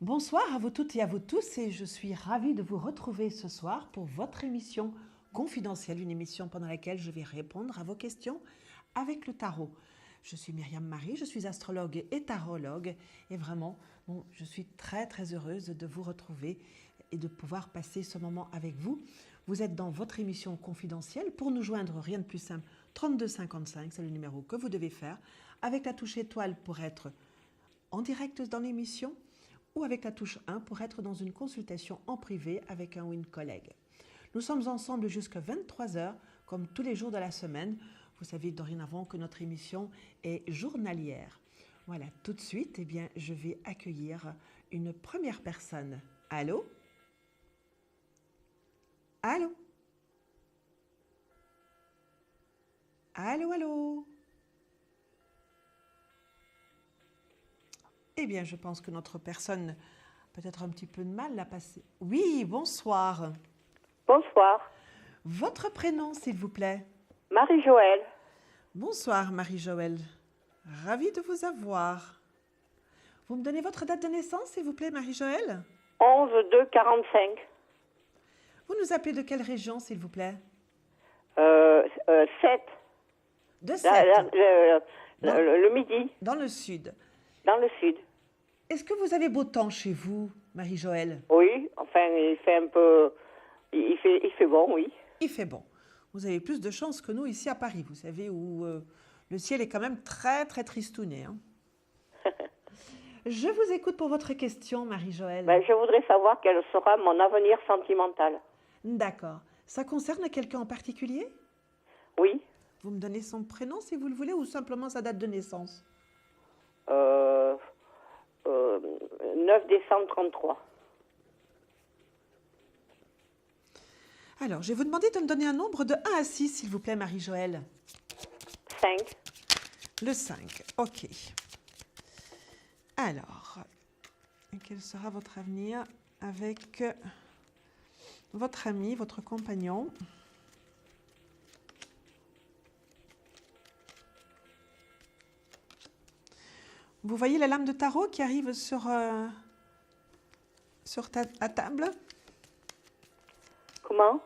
Bonsoir à vous toutes et à vous tous et je suis ravie de vous retrouver ce soir pour votre émission confidentielle, une émission pendant laquelle je vais répondre à vos questions avec le tarot. Je suis Myriam Marie, je suis astrologue et tarologue et vraiment, je suis très heureuse de vous retrouver et de pouvoir passer ce moment avec vous. Vous êtes dans votre émission confidentielle. Pour nous joindre, rien de plus simple, 32 55, c'est le numéro que vous devez faire, avec la touche étoile pour être en direct dans l'émission, ou avec la touche 1 pour être dans une consultation en privé avec un ou une collègue. Nous sommes ensemble jusqu'à 23h, comme tous les jours de la semaine. Vous savez dorénavant que notre émission est journalière. Voilà, tout de suite, je vais accueillir une première personne. Allô? Allô? Allô, allô? Je pense que notre personne a peut-être un petit peu de mal à passer. Oui, bonsoir. Bonsoir. Votre prénom, s'il vous plaît? Marie-Joëlle. Bonsoir, Marie-Joëlle. Ravie de vous avoir. Vous me donnez votre date de naissance, s'il vous plaît, Marie-Joëlle? 11-2-45. Vous nous appelez de quelle région, s'il vous plaît? 7. De 7. Le midi. Dans le sud. Dans le sud. Est-ce que vous avez beau temps chez vous, Marie-Joëlle? Oui, enfin, il fait un peu... Il fait bon, oui. Il fait bon. Vous avez plus de chance que nous ici à Paris, vous savez, où le ciel est quand même très tristouné. Hein. Je vous écoute pour votre question, Marie-Joëlle. Je voudrais savoir quel sera mon avenir sentimental. D'accord. Ça concerne quelqu'un en particulier? Oui. Vous me donnez son prénom, si vous le voulez, ou simplement sa date de naissance? 9 décembre 33. Alors, je vais vous demander de me donner un nombre de 1 à 6, s'il vous plaît, Marie-Joëlle. 5. Le 5, ok. Alors, quel sera votre avenir avec votre ami, votre compagnon? Vous voyez la lame de tarot qui arrive sur ta table? Comment?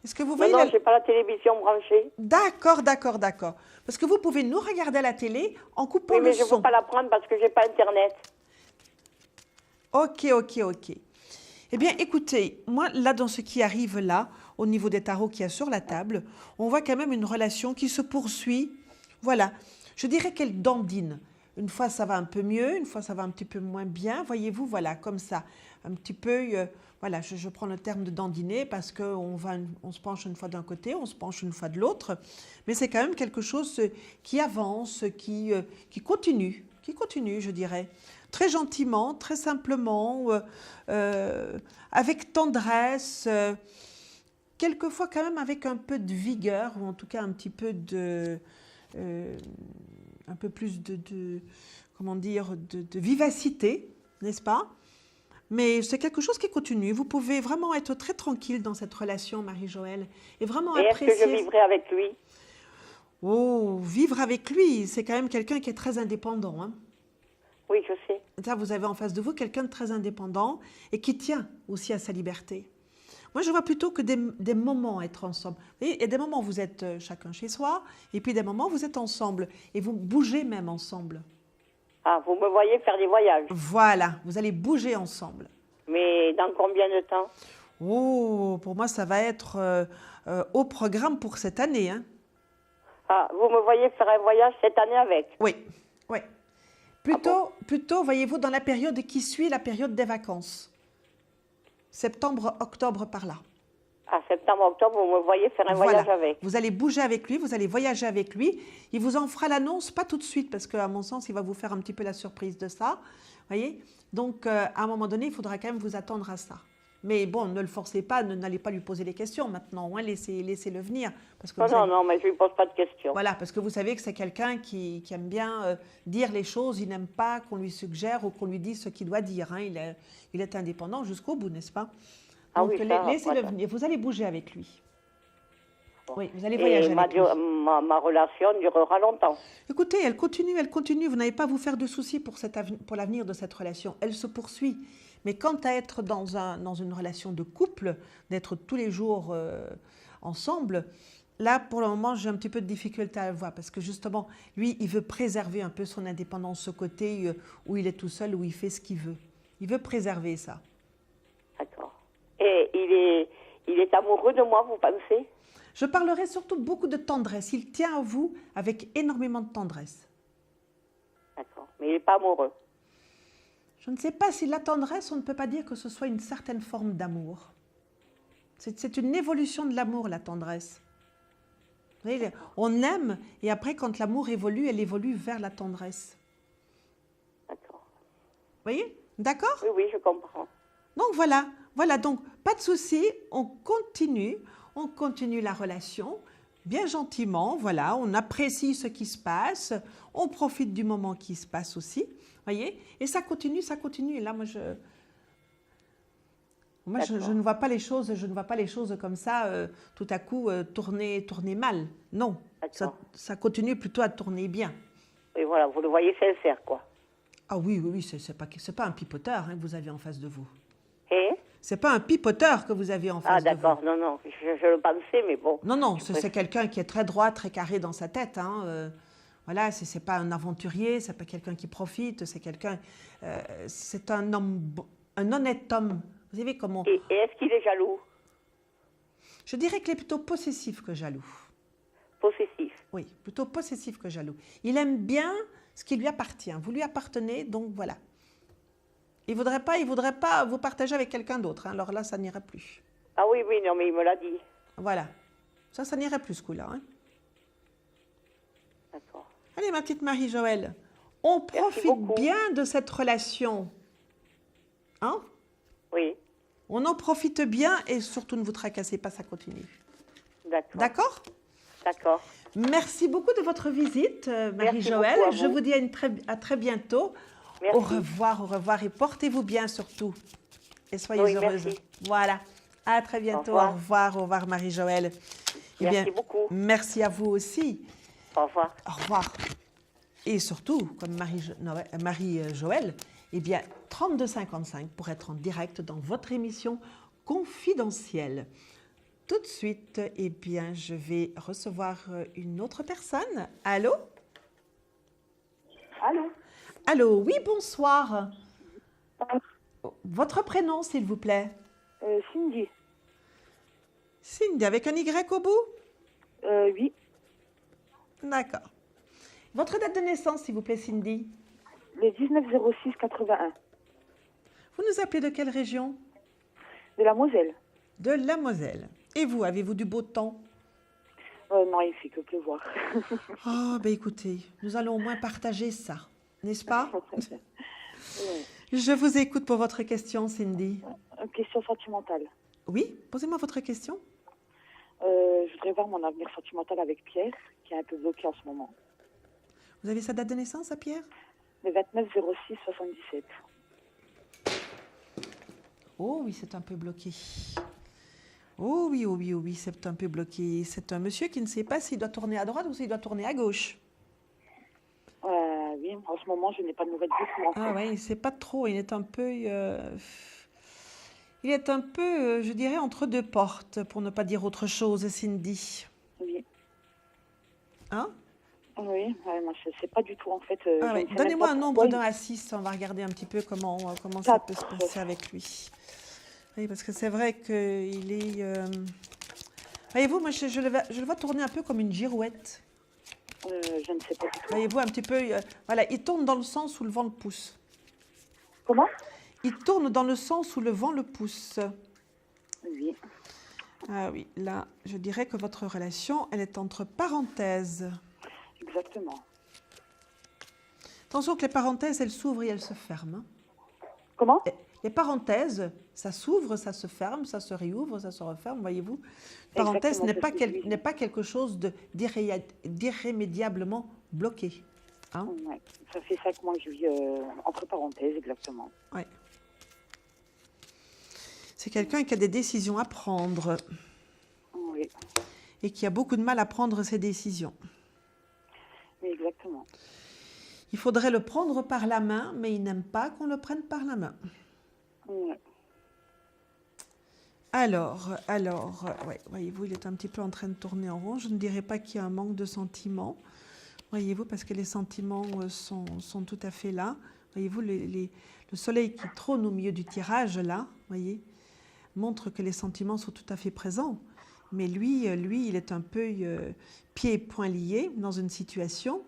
Est-ce que vous voyez Non, je n'ai pas la télévision branchée. D'accord. Parce que vous pouvez nous regarder à la télé en coupant oui, mais le son. je ne peux pas la prendre parce que je n'ai pas Internet. Ok. Eh bien, écoutez, moi, là, dans ce qui arrive là, au niveau des tarots qu'il y a sur la table, on voit quand même une relation qui se poursuit. Voilà, je dirais qu'elle dandine. Une fois, ça va un peu mieux, une fois, ça va un petit peu moins bien. Voyez-vous, voilà, comme ça. Un petit peu, voilà, je prends le terme de dandiner parce qu'on se penche une fois d'un côté, on se penche une fois de l'autre. Mais c'est quand même quelque chose qui avance, qui continue, je dirais. Très gentiment, très simplement, avec tendresse, quelquefois quand même avec un peu de vigueur, ou en tout cas un petit peu un peu plus de vivacité, n'est-ce pas? Mais c'est quelque chose qui continue. Vous pouvez vraiment être très tranquille dans cette relation, Marie-Joëlle, et vraiment apprécier... est-ce que je vivrai avec lui? Oh, vivre avec lui, c'est quand même quelqu'un qui est très indépendant, hein? Oui, je sais. Ça, vous avez en face de vous quelqu'un de très indépendant et qui tient aussi à sa liberté. Moi, je vois plutôt que des moments être ensemble. Vous voyez, il y a des moments où vous êtes chacun chez soi, et puis des moments où vous êtes ensemble, et vous bougez même ensemble. Ah, vous me voyez faire des voyages? Voilà, vous allez bouger ensemble. Mais dans combien de temps? Oh, pour moi, ça va être au programme pour cette année. Hein. Ah, vous me voyez faire un voyage cette année avec? Oui. Plutôt, voyez-vous, dans la période qui suit la période des vacances. Septembre, octobre, par là. Ah, septembre, octobre, vous me voyez faire un voyage avec. Vous allez bouger avec lui, vous allez voyager avec lui. Il vous en fera l'annonce, pas tout de suite, parce qu'à mon sens, il va vous faire un petit peu la surprise de ça. Voyez? Donc, à un moment donné, il faudra quand même vous attendre à ça. Mais bon, ne le forcez pas, n'allez pas lui poser les questions maintenant, hein, laissez-le venir. Parce que non, mais je ne lui pose pas de questions. Voilà, parce que vous savez que c'est quelqu'un qui aime bien dire les choses, il n'aime pas qu'on lui suggère ou qu'on lui dise ce qu'il doit dire. Hein. Il est indépendant jusqu'au bout, n'est-ce pas? Donc, laissez-le venir, vous allez bouger avec lui. Oui, vous allez voyager avec lui. Ma relation durera longtemps. Écoutez, elle continue. Vous n'avez pas à vous faire de soucis pour l'avenir de cette relation. Elle se poursuit. Mais quant à être dans une relation de couple, d'être tous les jours ensemble, là, pour le moment, j'ai un petit peu de difficulté à le voir parce que justement, lui, il veut préserver un peu son indépendance, ce côté où il est tout seul, où il fait ce qu'il veut. Il veut préserver ça. D'accord. Et il est amoureux de moi, vous pensez? Je parlerai surtout beaucoup de tendresse. Il tient à vous avec énormément de tendresse. D'accord. Mais il n'est pas amoureux. Je ne sais pas si la tendresse, on ne peut pas dire que ce soit une certaine forme d'amour. C'est une évolution de l'amour, la tendresse. Vous voyez, on aime et après, quand l'amour évolue, elle évolue vers la tendresse. D'accord. Vous voyez? D'accord? Oui, oui, je comprends. Donc voilà, donc pas de souci, on continue la relation, bien gentiment, voilà, on apprécie ce qui se passe, on profite du moment qui se passe aussi, voyez, et ça continue, et là, je ne vois pas les choses comme ça, tout à coup, tourner mal, non, ça continue plutôt à tourner bien. Et voilà, vous le voyez sincère, quoi. Ah oui, c'est pas un pipoteur que vous avez en face de vous. Et C'est pas un pipoteur que vous avez en face de vous. Ah d'accord, non, je le pensais, mais bon. Non, c'est quelqu'un qui est très droit, très carré dans sa tête. Voilà, c'est pas un aventurier, c'est pas quelqu'un qui profite, c'est un homme, un honnête homme. Vous savez comment. Et est-ce qu'il est jaloux? Je dirais qu'il est plutôt possessif que jaloux. Possessif? Oui, plutôt possessif que jaloux. Il aime bien ce qui lui appartient. Vous lui appartenez, donc voilà. Il voudrait pas vous partager avec quelqu'un d'autre. Alors là, ça n'irait plus. Ah oui, non, mais il me l'a dit. Voilà. Ça n'irait plus ce coup-là. D'accord. Allez, ma petite Marie-Joëlle, on profite bien de cette relation. Hein? Oui. On en profite bien et surtout ne vous tracassez pas, ça continue. D'accord. D'accord? D'accord. Merci beaucoup de votre visite, Marie-Joëlle. Je vous dis à très bientôt. Merci. Au revoir et portez-vous bien surtout. Et soyez heureuse. Merci. Voilà. À très bientôt. Au revoir Marie-Joëlle. Merci beaucoup. Merci à vous aussi. Au revoir. Au revoir. Et surtout, comme Marie-Joëlle, 3255 pour être en direct dans votre émission confidentielle. Tout de suite, je vais recevoir une autre personne. Allô? Allô? Allô, oui, bonsoir. Votre prénom, s'il vous plaît? Cindy. Cindy, avec un Y au bout? Oui. D'accord. Votre date de naissance, s'il vous plaît, Cindy? Le 19-06-81. Vous nous appelez de quelle région? De la Moselle. De la Moselle. Et vous, avez-vous du beau temps? Non, il ne fait que pleuvoir. Oh, écoutez, nous allons au moins partager ça, n'est-ce pas? Je vous écoute pour votre question, Cindy. Une question sentimentale. Oui, posez-moi votre question. Je voudrais voir mon avenir sentimental avec Pierre, qui est un peu bloqué en ce moment. Vous avez sa date de naissance à Pierre? Le 29-06-77. Oh oui, c'est un peu bloqué. Oh oui, c'est un peu bloqué. C'est un monsieur qui ne sait pas s'il doit tourner à droite ou s'il doit tourner à gauche. Oui, en ce moment, je n'ai pas de nouvelles du tout. Ah oui, il ne sait pas trop. Il est un peu, je dirais, entre deux portes, pour ne pas dire autre chose, Cindy. Oui. Hein? Oui, moi, je ne sais pas du tout, en fait. Donnez-moi un nombre d'1 à 6. On va regarder un petit peu comment ça peut se passer avec lui. Oui, parce que c'est vrai qu'il est... Voyez-vous, moi, je le vois tourner un peu comme une girouette. Je ne sais pas du tout. Voyez-vous, un petit peu... voilà, il tourne dans le sens où le vent le pousse. Comment? Il tourne dans le sens où le vent le pousse. Oui. Ah oui, là, je dirais que votre relation, elle est entre parenthèses. Exactement. Attention que les parenthèses, elles s'ouvrent et elles se ferment. Comment? Les parenthèses, ça s'ouvre, ça se ferme, ça se réouvre, ça se referme, voyez-vous. Parenthèse n'est pas quelque chose d'irrémédiablement bloqué. Hein? Ouais, ça fait 5 mois que je vis entre parenthèses, exactement. Oui. C'est quelqu'un qui a des décisions à prendre. Oui. Et qui a beaucoup de mal à prendre ses décisions. Oui, exactement. Il faudrait le prendre par la main, mais il n'aime pas qu'on le prenne par la main. Ouais. Alors, ouais, voyez-vous, il est un petit peu en train de tourner en rond. Je ne dirais pas qu'il y a un manque de sentiments, voyez-vous, parce que les sentiments sont tout à fait là. Voyez-vous, le soleil qui trône au milieu du tirage, là, voyez, montre que les sentiments sont tout à fait présents. Mais lui, il est un peu pieds et poings liés dans une situation.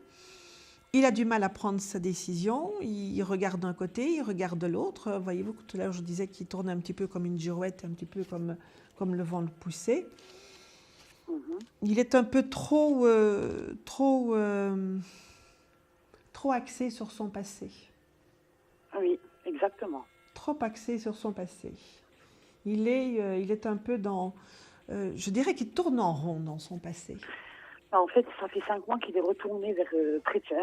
Il a du mal à prendre sa décision, il regarde d'un côté, il regarde de l'autre. Voyez-vous que tout à l'heure je disais qu'il tourne un petit peu comme une girouette, un petit peu comme le vent le poussait. Il est un peu trop axé sur son passé. Oui, exactement. Trop axé sur son passé. Il est un peu dans... je dirais qu'il tourne en rond dans son passé. En fait, ça fait 5 mois qu'il est retourné vers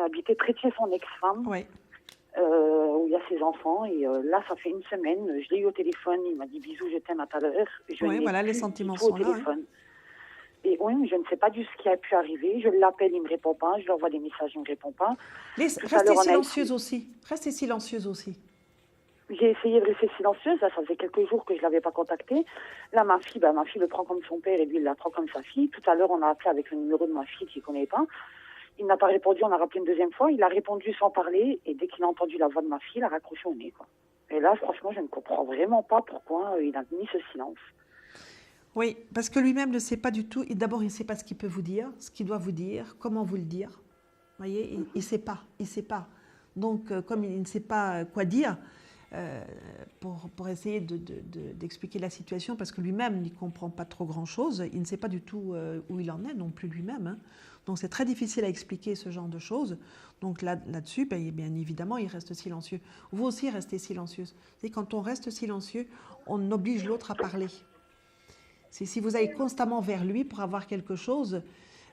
habiter près de chez son ex-femme, Oui. où il y a ses enfants. Et là, ça fait une semaine, je l'ai eu au téléphone, il m'a dit bisous, je t'aime à tout à l'heure. Oui, voilà, les sentiments sont là. Téléphone. Et oui, je ne sais pas du ce qui a pu arriver. Je l'appelle, il ne me répond pas. Je lui envoie des messages, il ne me répond pas. Restez silencieuse aussi. Restez silencieuse aussi. J'ai essayé de rester silencieuse. Là, ça faisait quelques jours que je ne l'avais pas contacté. Là, ma fille le prend comme son père et lui, il la prend comme sa fille. Tout à l'heure, on a appelé avec le numéro de ma fille qu'il ne connaît pas. Il n'a pas répondu. On a rappelé une deuxième fois. Il a répondu sans parler. Et dès qu'il a entendu la voix de ma fille, il a raccroché au nez, quoi. Et là, franchement, je ne comprends vraiment pas pourquoi il a mis ce silence. Oui, parce que lui-même ne sait pas du tout. D'abord, il ne sait pas ce qu'il peut vous dire, ce qu'il doit vous dire, comment vous le dire. Vous voyez, il ne sait pas. Il sait pas. Donc, comme il ne sait pas quoi dire, pour essayer d'expliquer la situation, parce que lui-même n'y comprend pas trop grand-chose, il ne sait pas du tout où il en est non plus lui-même. Hein. Donc c'est très difficile à expliquer ce genre de choses. Donc là-dessus, bien évidemment, il reste silencieux. Vous aussi, restez silencieuse. C'est quand on reste silencieux, on oblige l'autre à parler. Si vous allez constamment vers lui pour avoir quelque chose,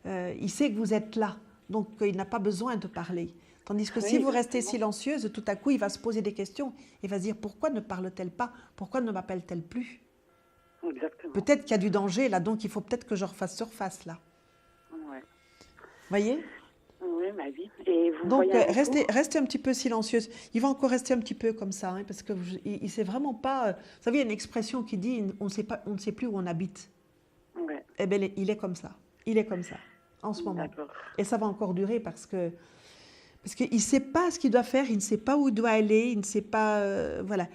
il sait que vous êtes là. Donc il n'a pas besoin de parler. Tandis que si vous restez silencieuse, tout à coup, il va se poser des questions. Il va se dire, pourquoi ne parle-t-elle pas? Pourquoi ne m'appelle-t-elle plus? Exactement. Peut-être qu'il y a du danger là, donc il faut peut-être que je refasse surface là. Ouais. Voyez? Oui, ma vie. Et vous donc, voyez restez un petit peu silencieuse. Il va encore rester un petit peu comme ça, hein, parce que il ne sait vraiment pas... vous savez, il y a une expression qui dit, on ne sait plus où on habite. Ouais. Eh bien, il est comme ça. Il est comme ça, en ce moment. D'accord. Et ça va encore durer parce qu'il ne sait pas ce qu'il doit faire, il ne sait pas où il doit aller, il ne sait pas... voilà.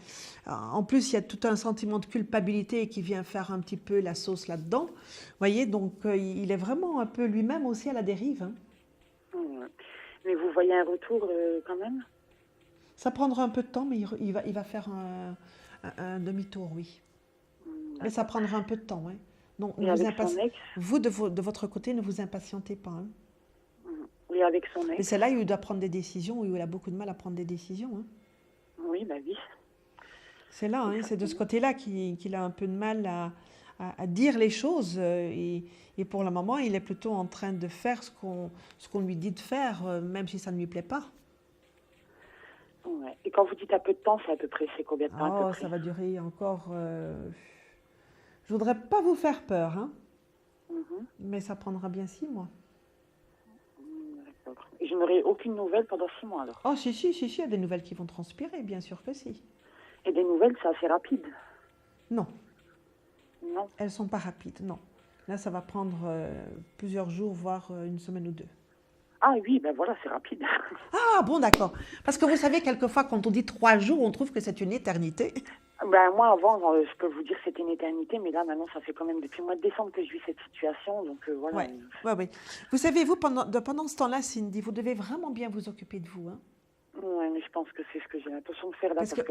En plus, il y a tout un sentiment de culpabilité qui vient faire un petit peu la sauce là-dedans. Vous voyez, donc il est vraiment un peu lui-même aussi à la dérive. Hein. Ouais. Mais vous voyez un retour quand même? Ça prendra un peu de temps, mais il va faire un demi-tour, oui. Mais ça prendra un peu de temps. Hein. Donc, vous, de votre côté, ne vous impatientez pas. Hein. Oui, avec son ex. Mais c'est là où il doit prendre des décisions, où il a beaucoup de mal à prendre des décisions. Hein. Oui, bah oui. C'est là, hein, c'est de ce côté-là qu'il a un peu de mal à dire les choses. Et pour le moment, il est plutôt en train de faire ce qu'on lui dit de faire, même si ça ne lui plaît pas. Ouais. Et quand vous dites à peu de temps, c'est à peu près combien de temps à peu près? Ça va durer encore... Je voudrais pas vous faire peur, hein, mais ça prendra bien 6 mois. D'accord. Et je n'aurai aucune nouvelle pendant 6 mois alors? Oh, si, il y a des nouvelles qui vont transpirer, bien sûr que si. Et des nouvelles, c'est assez rapide? Non. Non? Elles ne sont pas rapides, non. Là, ça va prendre plusieurs jours, voire une semaine ou 2. Ah oui, ben voilà, c'est rapide. Ah, bon, d'accord. Parce que vous savez, quelquefois, quand on dit 3 jours, on trouve que c'est une éternité. Ben moi, avant, je peux vous dire que c'était une éternité, mais là, maintenant, ça fait quand même depuis le mois de décembre que je vis cette situation, donc voilà. Oui. Vous savez, vous, pendant ce temps-là, Cindy, vous devez vraiment bien vous occuper de vous, hein. Oui, mais je pense que c'est ce que j'ai l'intention de faire là. Parce que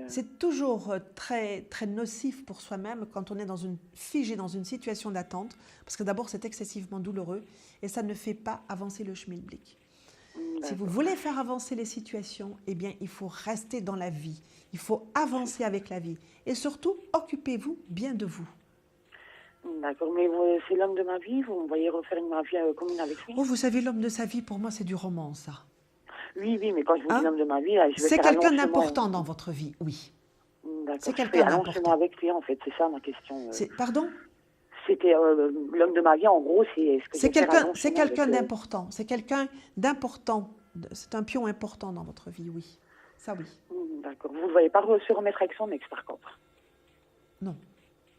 c'est toujours très, très nocif pour soi-même quand on est figé dans une situation d'attente, parce que d'abord, c'est excessivement douloureux et ça ne fait pas avancer le schmilblick. Si vous voulez faire avancer les situations, eh bien, il faut rester dans la vie. Il faut avancer avec la vie. Et surtout, occupez-vous bien de vous. D'accord, mais c'est l'homme de ma vie, vous me voyez refaire ma vie commune avec lui? Oh, vous savez, l'homme de sa vie, pour moi, c'est du roman, ça. Oui, mais quand je vous dis l'homme de ma vie, là, je vais c'est faire quelqu'un d'important dans votre vie, oui. D'accord. C'est quelqu'un d'important. Avec lui, en fait, c'est ça ma question. Pardon? C'était l'homme de ma vie, en gros, c'est quelqu'un d'important. C'est quelqu'un d'important. C'est un pion important dans votre vie, oui. Ça, oui. D'accord. Vous ne voyez pas se remettre avec son ex, par contre? Non,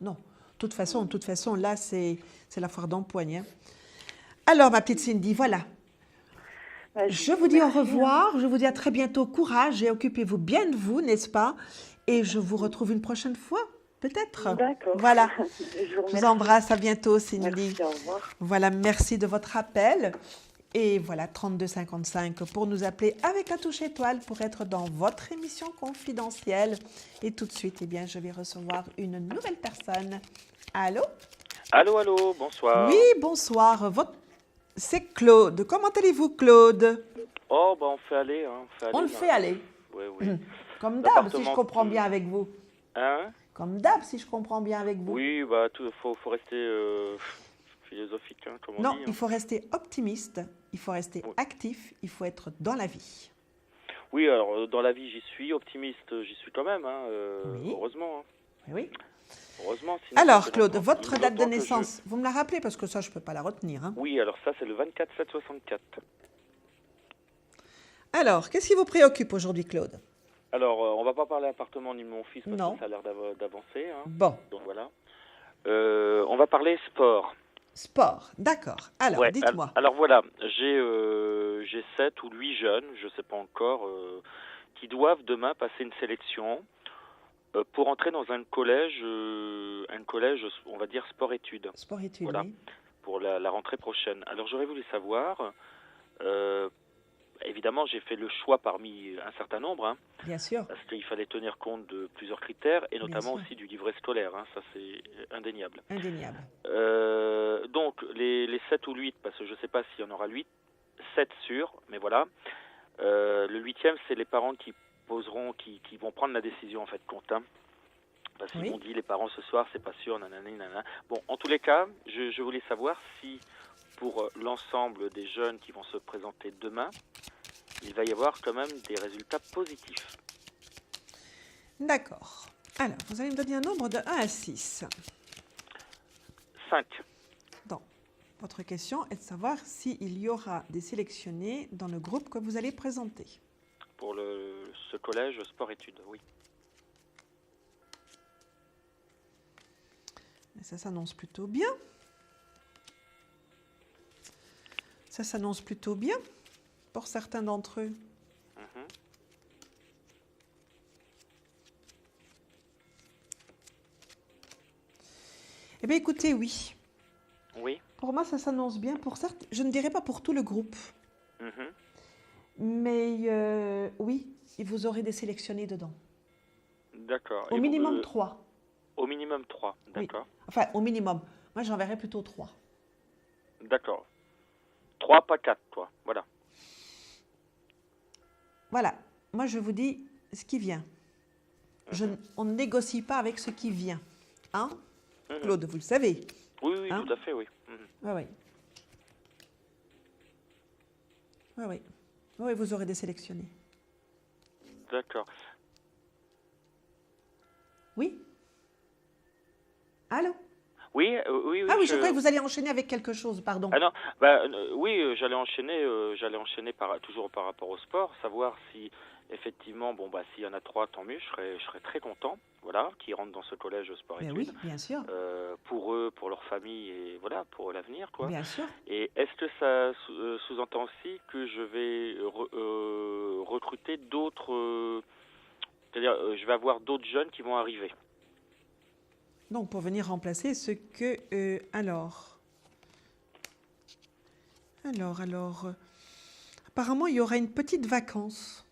non. De toute façon, là, c'est la foire d'empoigne, hein. Alors, ma petite Cindy, voilà. Je vous dis au revoir, je vous dis à très bientôt, courage et occupez-vous bien de vous, n'est-ce pas? Et je vous retrouve une prochaine fois, peut-être. D'accord. Voilà. Je vous Je vous embrasse, à bientôt, Cindy. Merci, au revoir. Voilà, merci de votre appel. Et voilà, 3255 pour nous appeler avec la touche étoile pour être dans votre émission confidentielle. Et tout de suite, eh bien, je vais recevoir une nouvelle personne. Allô? Allô, allô, bonsoir. Oui, bonsoir. C'est Claude. Comment allez-vous, Claude? Oh, bah on fait aller, hein. On le fait aller. Oui, oui. Comme d'hab, si je L'appartement comprends qui- bien avec vous. Hein? Comme d'hab, si je comprends bien avec vous. Oui, bah faut rester philosophique, hein, comme on Non, dit. Hein. il faut rester optimiste, il faut rester Oui. actif, il faut être dans la vie. Oui, alors dans la vie, j'y suis. Optimiste, j'y suis quand même, hein, Oui. heureusement. Hein. Oui. Heureusement. Sinon, Alors, ça fait Claude, longtemps- votre date de longtemps que naissance, vous me la rappelez parce que ça, je ne peux pas la retenir, hein. Oui, alors ça, c'est le 24/7/64. Alors, qu'est-ce qui vous préoccupe aujourd'hui, Claude? Alors, on va pas parler appartement ni de mon fils parce Non. que ça a l'air d'avancer. Hein. Bon, Donc voilà. On va parler sport. sport, d'accord. Alors, Ouais, dites-moi. alors voilà, j'ai 7 ou 8 jeunes, je ne sais pas encore, qui doivent demain passer une sélection pour entrer dans un collège, on va dire sport-études, Sport-études, voilà. oui. pour la rentrée prochaine. Alors j'aurais voulu savoir, évidemment j'ai fait le choix parmi un certain nombre, hein, Bien sûr. parce qu'il fallait tenir compte de plusieurs critères, et notamment sûr. aussi du livret scolaire, hein, ça c'est indéniable. Indéniable. Donc, les 7 ou 8, parce que je ne sais pas s'il y en aura 8, 7 sûrs, mais voilà. Le 8e, c'est les parents qui vont prendre la décision, en fait, compte. Hein, parce qu'ils Oui. m'ont dit, les parents, ce soir, c'est pas sûr, nanana, nanana. Bon, en tous les cas, je voulais savoir si, pour l'ensemble des jeunes qui vont se présenter demain, il va y avoir quand même des résultats positifs. D'accord. Alors, vous allez me donner un nombre de 1 à 6. 5. Donc, votre question est de savoir s'il y aura des sélectionnés dans le groupe que vous allez présenter. Pour ce collège sport-études, oui. Et ça s'annonce plutôt bien. Ça s'annonce plutôt bien pour certains d'entre eux. Mhm. Eh bien, écoutez, oui. Oui. Pour moi, ça s'annonce bien pour certains. Je ne dirais pas pour tout le groupe, Mhm. mais oui, vous aurez des sélectionnés dedans. D'accord. Au Et minimum 3. Au minimum 3, Oui. d'accord. Enfin, au minimum. Moi, j'en verrais plutôt 3. D'accord. 3, pas 4, toi. Voilà. Voilà. Moi, je vous dis ce qui vient. On ne négocie pas avec ce qui vient. Hein, Mhm. Claude, vous le savez. Oui, oui, Hein? tout à fait, oui. Mhm. Oui, oui. Oui, oui. Oui, vous aurez des sélectionnés. D'accord. Oui? Allô? Oui, oui, oui. Ah oui, je croyais que vous alliez enchaîner avec quelque chose, pardon. Ah non, oui, j'allais enchaîner toujours par rapport au sport, savoir si effectivement, bon s'il y en a 3, tant mieux, je serais très content, voilà, qui rentrent dans ce collège sport-études. Mais oui, bien sûr. Pour eux, pour leur famille et voilà, pour l'avenir, quoi. Bien sûr. Et est-ce que ça sous-entend aussi que je vais recruter d'autres, c'est-à-dire je vais avoir d'autres jeunes qui vont arriver. Donc, pour venir remplacer ce que... apparemment, il y aura une petite vacance.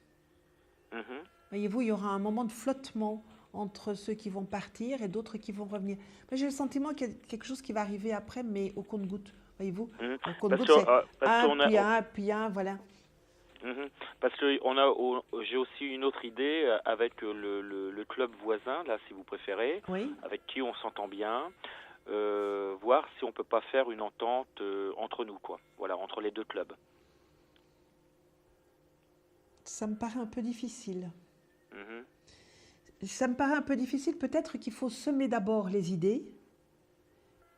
Mhm. Voyez-vous, il y aura un moment de flottement entre ceux qui vont partir et d'autres qui vont revenir. Mais j'ai le sentiment qu'il y a quelque chose qui va arriver après, mais au compte-gouttes. Voyez-vous, Mhm. au compte-gouttes, Parce que, c'est qu'on a- puis un, puis un, voilà. Mhm. Parce que j'ai aussi une autre idée avec le club voisin, là, si vous préférez, Oui, avec qui on s'entend bien, voir si on peut pas faire une entente entre nous, quoi. Voilà, entre les deux clubs. ça me paraît un peu difficile. Mhm. Ça me paraît un peu difficile. Peut-être qu'il faut semer d'abord les idées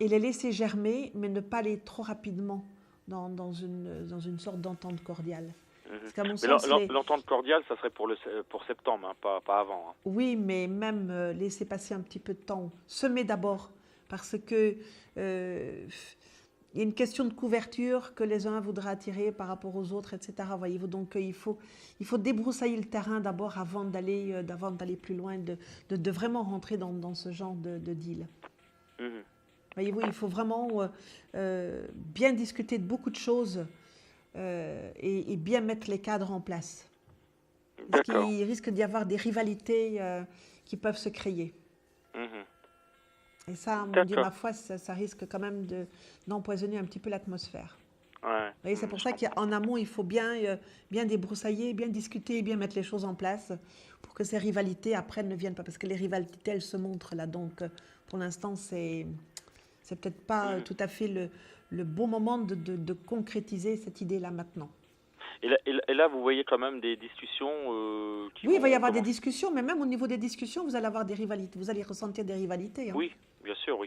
et les laisser germer, mais ne pas aller trop rapidement dans une sorte d'entente cordiale. Parce qu'à mon Mais sens, l'entente cordiale, ça serait pour septembre, hein, pas avant. Hein. oui, mais même laisser passer un petit peu de temps. Semer d'abord, parce que il y a une question de couverture que les uns voudraient attirer par rapport aux autres, etc. Voyez-vous, donc il faut débroussailler le terrain d'abord avant d'aller plus loin, de vraiment rentrer dans ce genre de deal. Voyez-vous, il faut vraiment bien discuter de beaucoup de choses et bien mettre les cadres en place. Parce qu'il risque d'y avoir des rivalités qui peuvent se créer. Et ça, mon Dieu, ma foi, ça risque quand même d'empoisonner un petit peu l'atmosphère. Ouais. Et c'est pour ça qu'en amont, il faut bien débroussailler, bien discuter, bien mettre les choses en place pour que ces rivalités après ne viennent pas. Parce que les rivalités, elles se montrent là. Donc, pour l'instant, c'est peut-être pas tout à fait le bon moment de concrétiser cette idée-là maintenant. Et là, vous voyez quand même des discussions qui Oui, il va y vont avoir des commencer. discussions, mais même au niveau des discussions, vous allez avoir des rivalités. Vous allez ressentir des rivalités. Hein. Oui, bien sûr.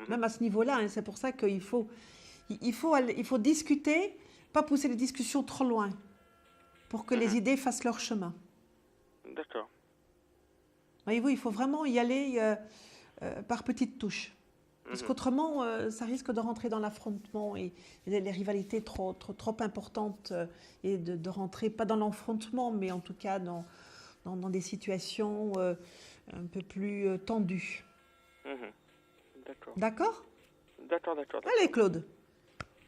Même à ce niveau-là, hein, c'est pour ça qu'il faut discuter, pas pousser les discussions trop loin, pour que les idées fassent leur chemin. D'accord. Voyez-vous, il faut vraiment y aller par petites touches. Parce qu'autrement, ça risque de rentrer dans l'affrontement et les rivalités trop importantes et de rentrer, pas dans l'enfrontement, mais en tout cas dans des situations un peu plus tendues. D'accord. D'accord. D'accord. Allez, Claude,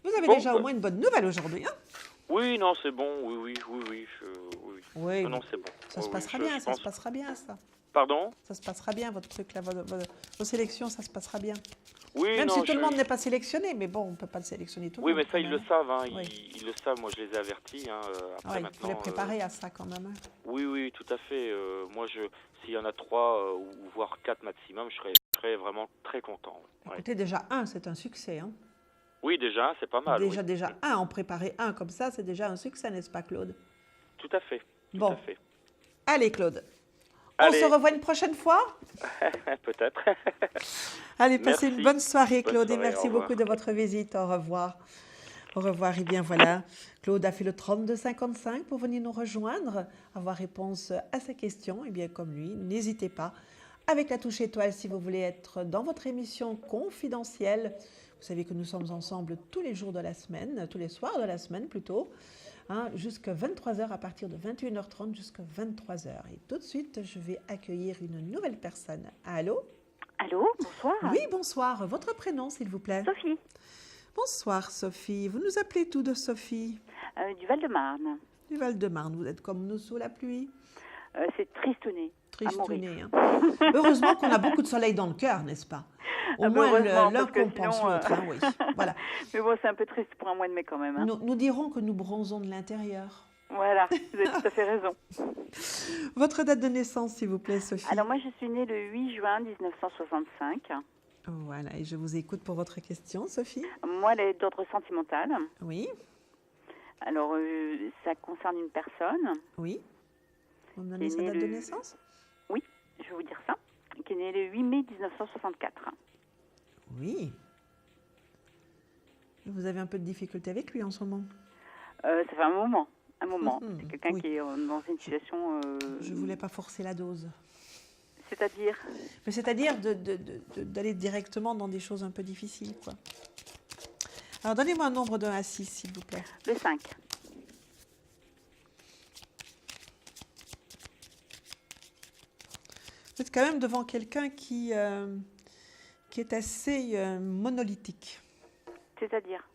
vous avez déjà au moins une bonne nouvelle aujourd'hui. Hein? Oui, non, c'est bon. Oui. Oui, Non, c'est bon. ça se passera bien, ça se passera bien, ça. Pardon? Ça se passera bien, votre truc là, vos sélections, ça se passera bien. Oui, Même non, si tout le monde n'est pas sélectionné, mais bon, on ne peut pas le sélectionner tout le monde. Oui, mais ça, ils le savent. Hein. Oui. Ils le savent, moi, je les ai avertis. Hein. Après, Il faut les préparer à ça quand même. Hein. Oui, tout à fait. Moi, s'il y en a 3 ou voire 4 maximum, je serais vraiment très content. Ouais. Écoutez, déjà 1, c'est un succès. Hein. Oui, déjà, c'est pas mal. Déjà 1, en préparer 1 comme ça, c'est déjà un succès, n'est-ce pas, Claude? Tout à fait. Bon. Tout à fait. Allez, Claude. On se revoit une prochaine fois? Peut-être. Allez, passez une bonne soirée, Claude, bonne soirée, et merci beaucoup de votre visite. Au revoir. Au revoir. Et bien voilà, Claude a fait le 32-55 pour venir nous rejoindre, avoir réponse à sa question. Et bien comme lui, n'hésitez pas, avec la touche étoile, si vous voulez être dans votre émission confidentielle. Vous savez que nous sommes ensemble tous les jours de la semaine, tous les soirs de la semaine plutôt, hein, jusqu'à 23h, à partir de 21h30 jusqu'à 23h. Et tout de suite, je vais accueillir une nouvelle personne. Allô? Allô, bonsoir. Oui, bonsoir. Votre prénom, s'il vous plaît? Sophie. Bonsoir, Sophie. Vous nous appelez tout de Sophie? Du Val-de-Marne. Du Val-de-Marne. Vous êtes comme nous sous la pluie? C'est tristouné. Tristouné. Hein. Heureusement qu'on a beaucoup de soleil dans le cœur, n'est-ce pas? Au moins, l'un compense l'autre. Hein, oui. Voilà. Mais bon, c'est un peu triste pour un mois de mai quand même. Hein. Nous dirons que nous bronzons de l'intérieur. Voilà, vous avez tout à fait raison. Votre date de naissance, s'il vous plaît, Sophie? Alors moi, je suis née le 8 juin 1965. Voilà, et je vous écoute pour votre question, Sophie. Moi, elle est d'ordre sentimental. Oui. Alors, ça concerne une personne. Oui. Vous me donnez sa date de naissance? Oui, je vais vous dire ça. Qui est née le 8 mai 1964. Oui. Vous avez un peu de difficulté avec lui en ce moment? Ça fait un moment. C'est quelqu'un qui est dans une situation... Je ne voulais pas forcer la dose. C'est-à-dire? C'est-à-dire d'aller directement dans des choses un peu difficiles, quoi. Alors, donnez-moi un nombre de 1 à 6, s'il vous plaît. Le 5. Vous êtes quand même devant quelqu'un qui est assez monolithique. C'est-à-dire?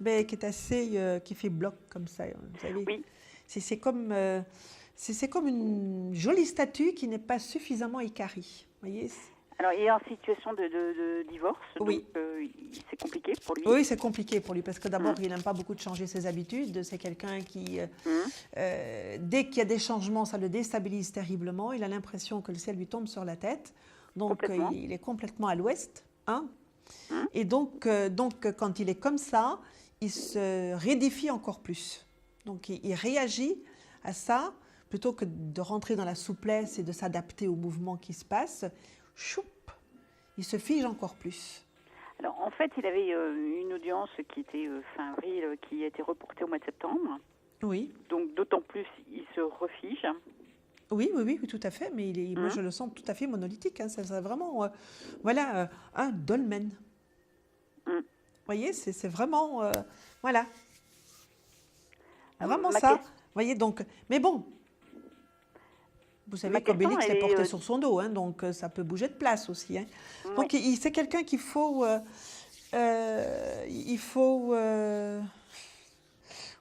Qui est assez... qui fait bloc comme ça, vous savez. Oui. C'est comme une jolie statue qui n'est pas suffisamment équarrie. Voyez? Alors, il est en situation de divorce, oui. Donc c'est compliqué pour lui. Oui, c'est compliqué pour lui, parce que d'abord, il n'aime pas beaucoup de changer ses habitudes. C'est quelqu'un qui, dès qu'il y a des changements, ça le déstabilise terriblement. Il a l'impression que le ciel lui tombe sur la tête. Donc, il est complètement à l'ouest. Hein. Et donc, quand il est comme ça, il se réédifie encore plus. Donc, il réagit à ça, plutôt que de rentrer dans la souplesse et de s'adapter au mouvement qui se passe. Choup, il se fige encore plus. Alors, en fait, il avait une audience qui était fin avril, qui a été reportée au mois de septembre. Oui. Donc d'autant plus, il se refige. Oui, oui, oui, oui, tout à fait. Mais moi, je le sens tout à fait monolithique. Hein. Ça serait vraiment, voilà, un dolmen. Vous voyez, c'est vraiment, voilà, vraiment ça. Vous voyez, donc, mais bon, vous savez qu'Obélix est porté sur son dos, hein, donc ça peut bouger de place aussi. Hein. Oui. Donc, c'est quelqu'un qu'il faut,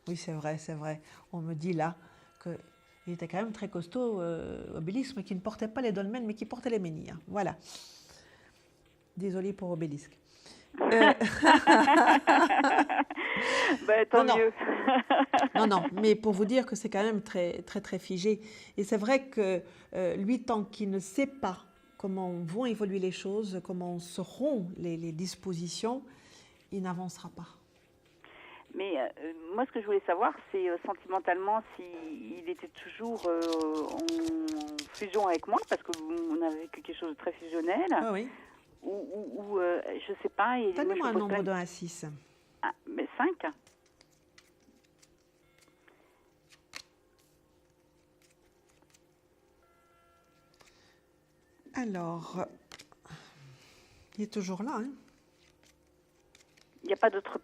oui, c'est vrai, c'est vrai. On me dit là qu'il était quand même très costaud, Obélix, mais qui ne portait pas les dolmens, mais qui portait les menhirs. Voilà. Désolée pour Obélisque. Tant mieux. Non, mais pour vous dire que c'est quand même très, très, très figé. Et c'est vrai que lui, tant qu'il ne sait pas comment vont évoluer les choses, comment seront les dispositions, il n'avancera pas. Mais moi, ce que je voulais savoir, c'est sentimentalement s'il était toujours en fusion avec moi, parce qu'on a vécu quelque chose de très fusionnel. Ah oui. Ou je ne sais pas. Donnez-moi un nombre de 1 à 6. Ah, mais 5. Alors, il est toujours là, hein? Il n'y a pas d'autres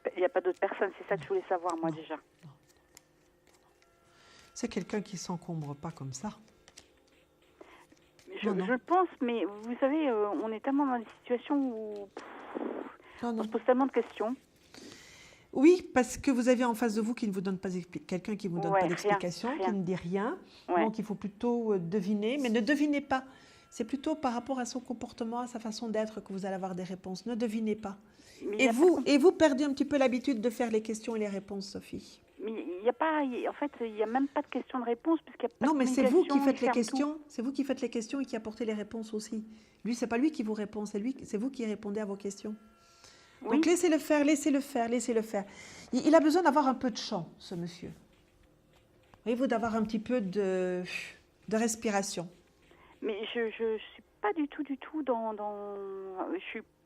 personnes, c'est ça que je voulais savoir, moi, déjà. Non. C'est quelqu'un qui ne s'encombre pas comme ça. Je le pense, mais vous savez, on est tellement dans des situations où on se pose tellement de questions. Oui, parce que vous avez en face de vous qui ne vous donne pas quelqu'un qui ne vous donne pas d'explication, qui ne dit rien. Ouais. Donc, il faut plutôt deviner, mais ne devinez pas. C'est plutôt par rapport à son comportement, à sa façon d'être que vous allez avoir des réponses. Ne devinez pas. Et vous perdez un petit peu l'habitude de faire les questions et les réponses, Sophie. Mais il n'y a pas, en fait, il n'y a même pas de questions de réponse puisqu'il n'y a pas non, de mais c'est vous qui faites les questions. C'est vous qui faites les questions et qui apportez les réponses aussi. Lui, c'est pas lui qui vous répond, c'est vous qui répondez à vos questions. Oui. Donc laissez-le faire, laissez-le faire, laissez-le faire. Il a besoin d'avoir un peu de chant, ce monsieur. Voyez-vous, d'avoir un petit peu de respiration. Mais je suis pas du tout dans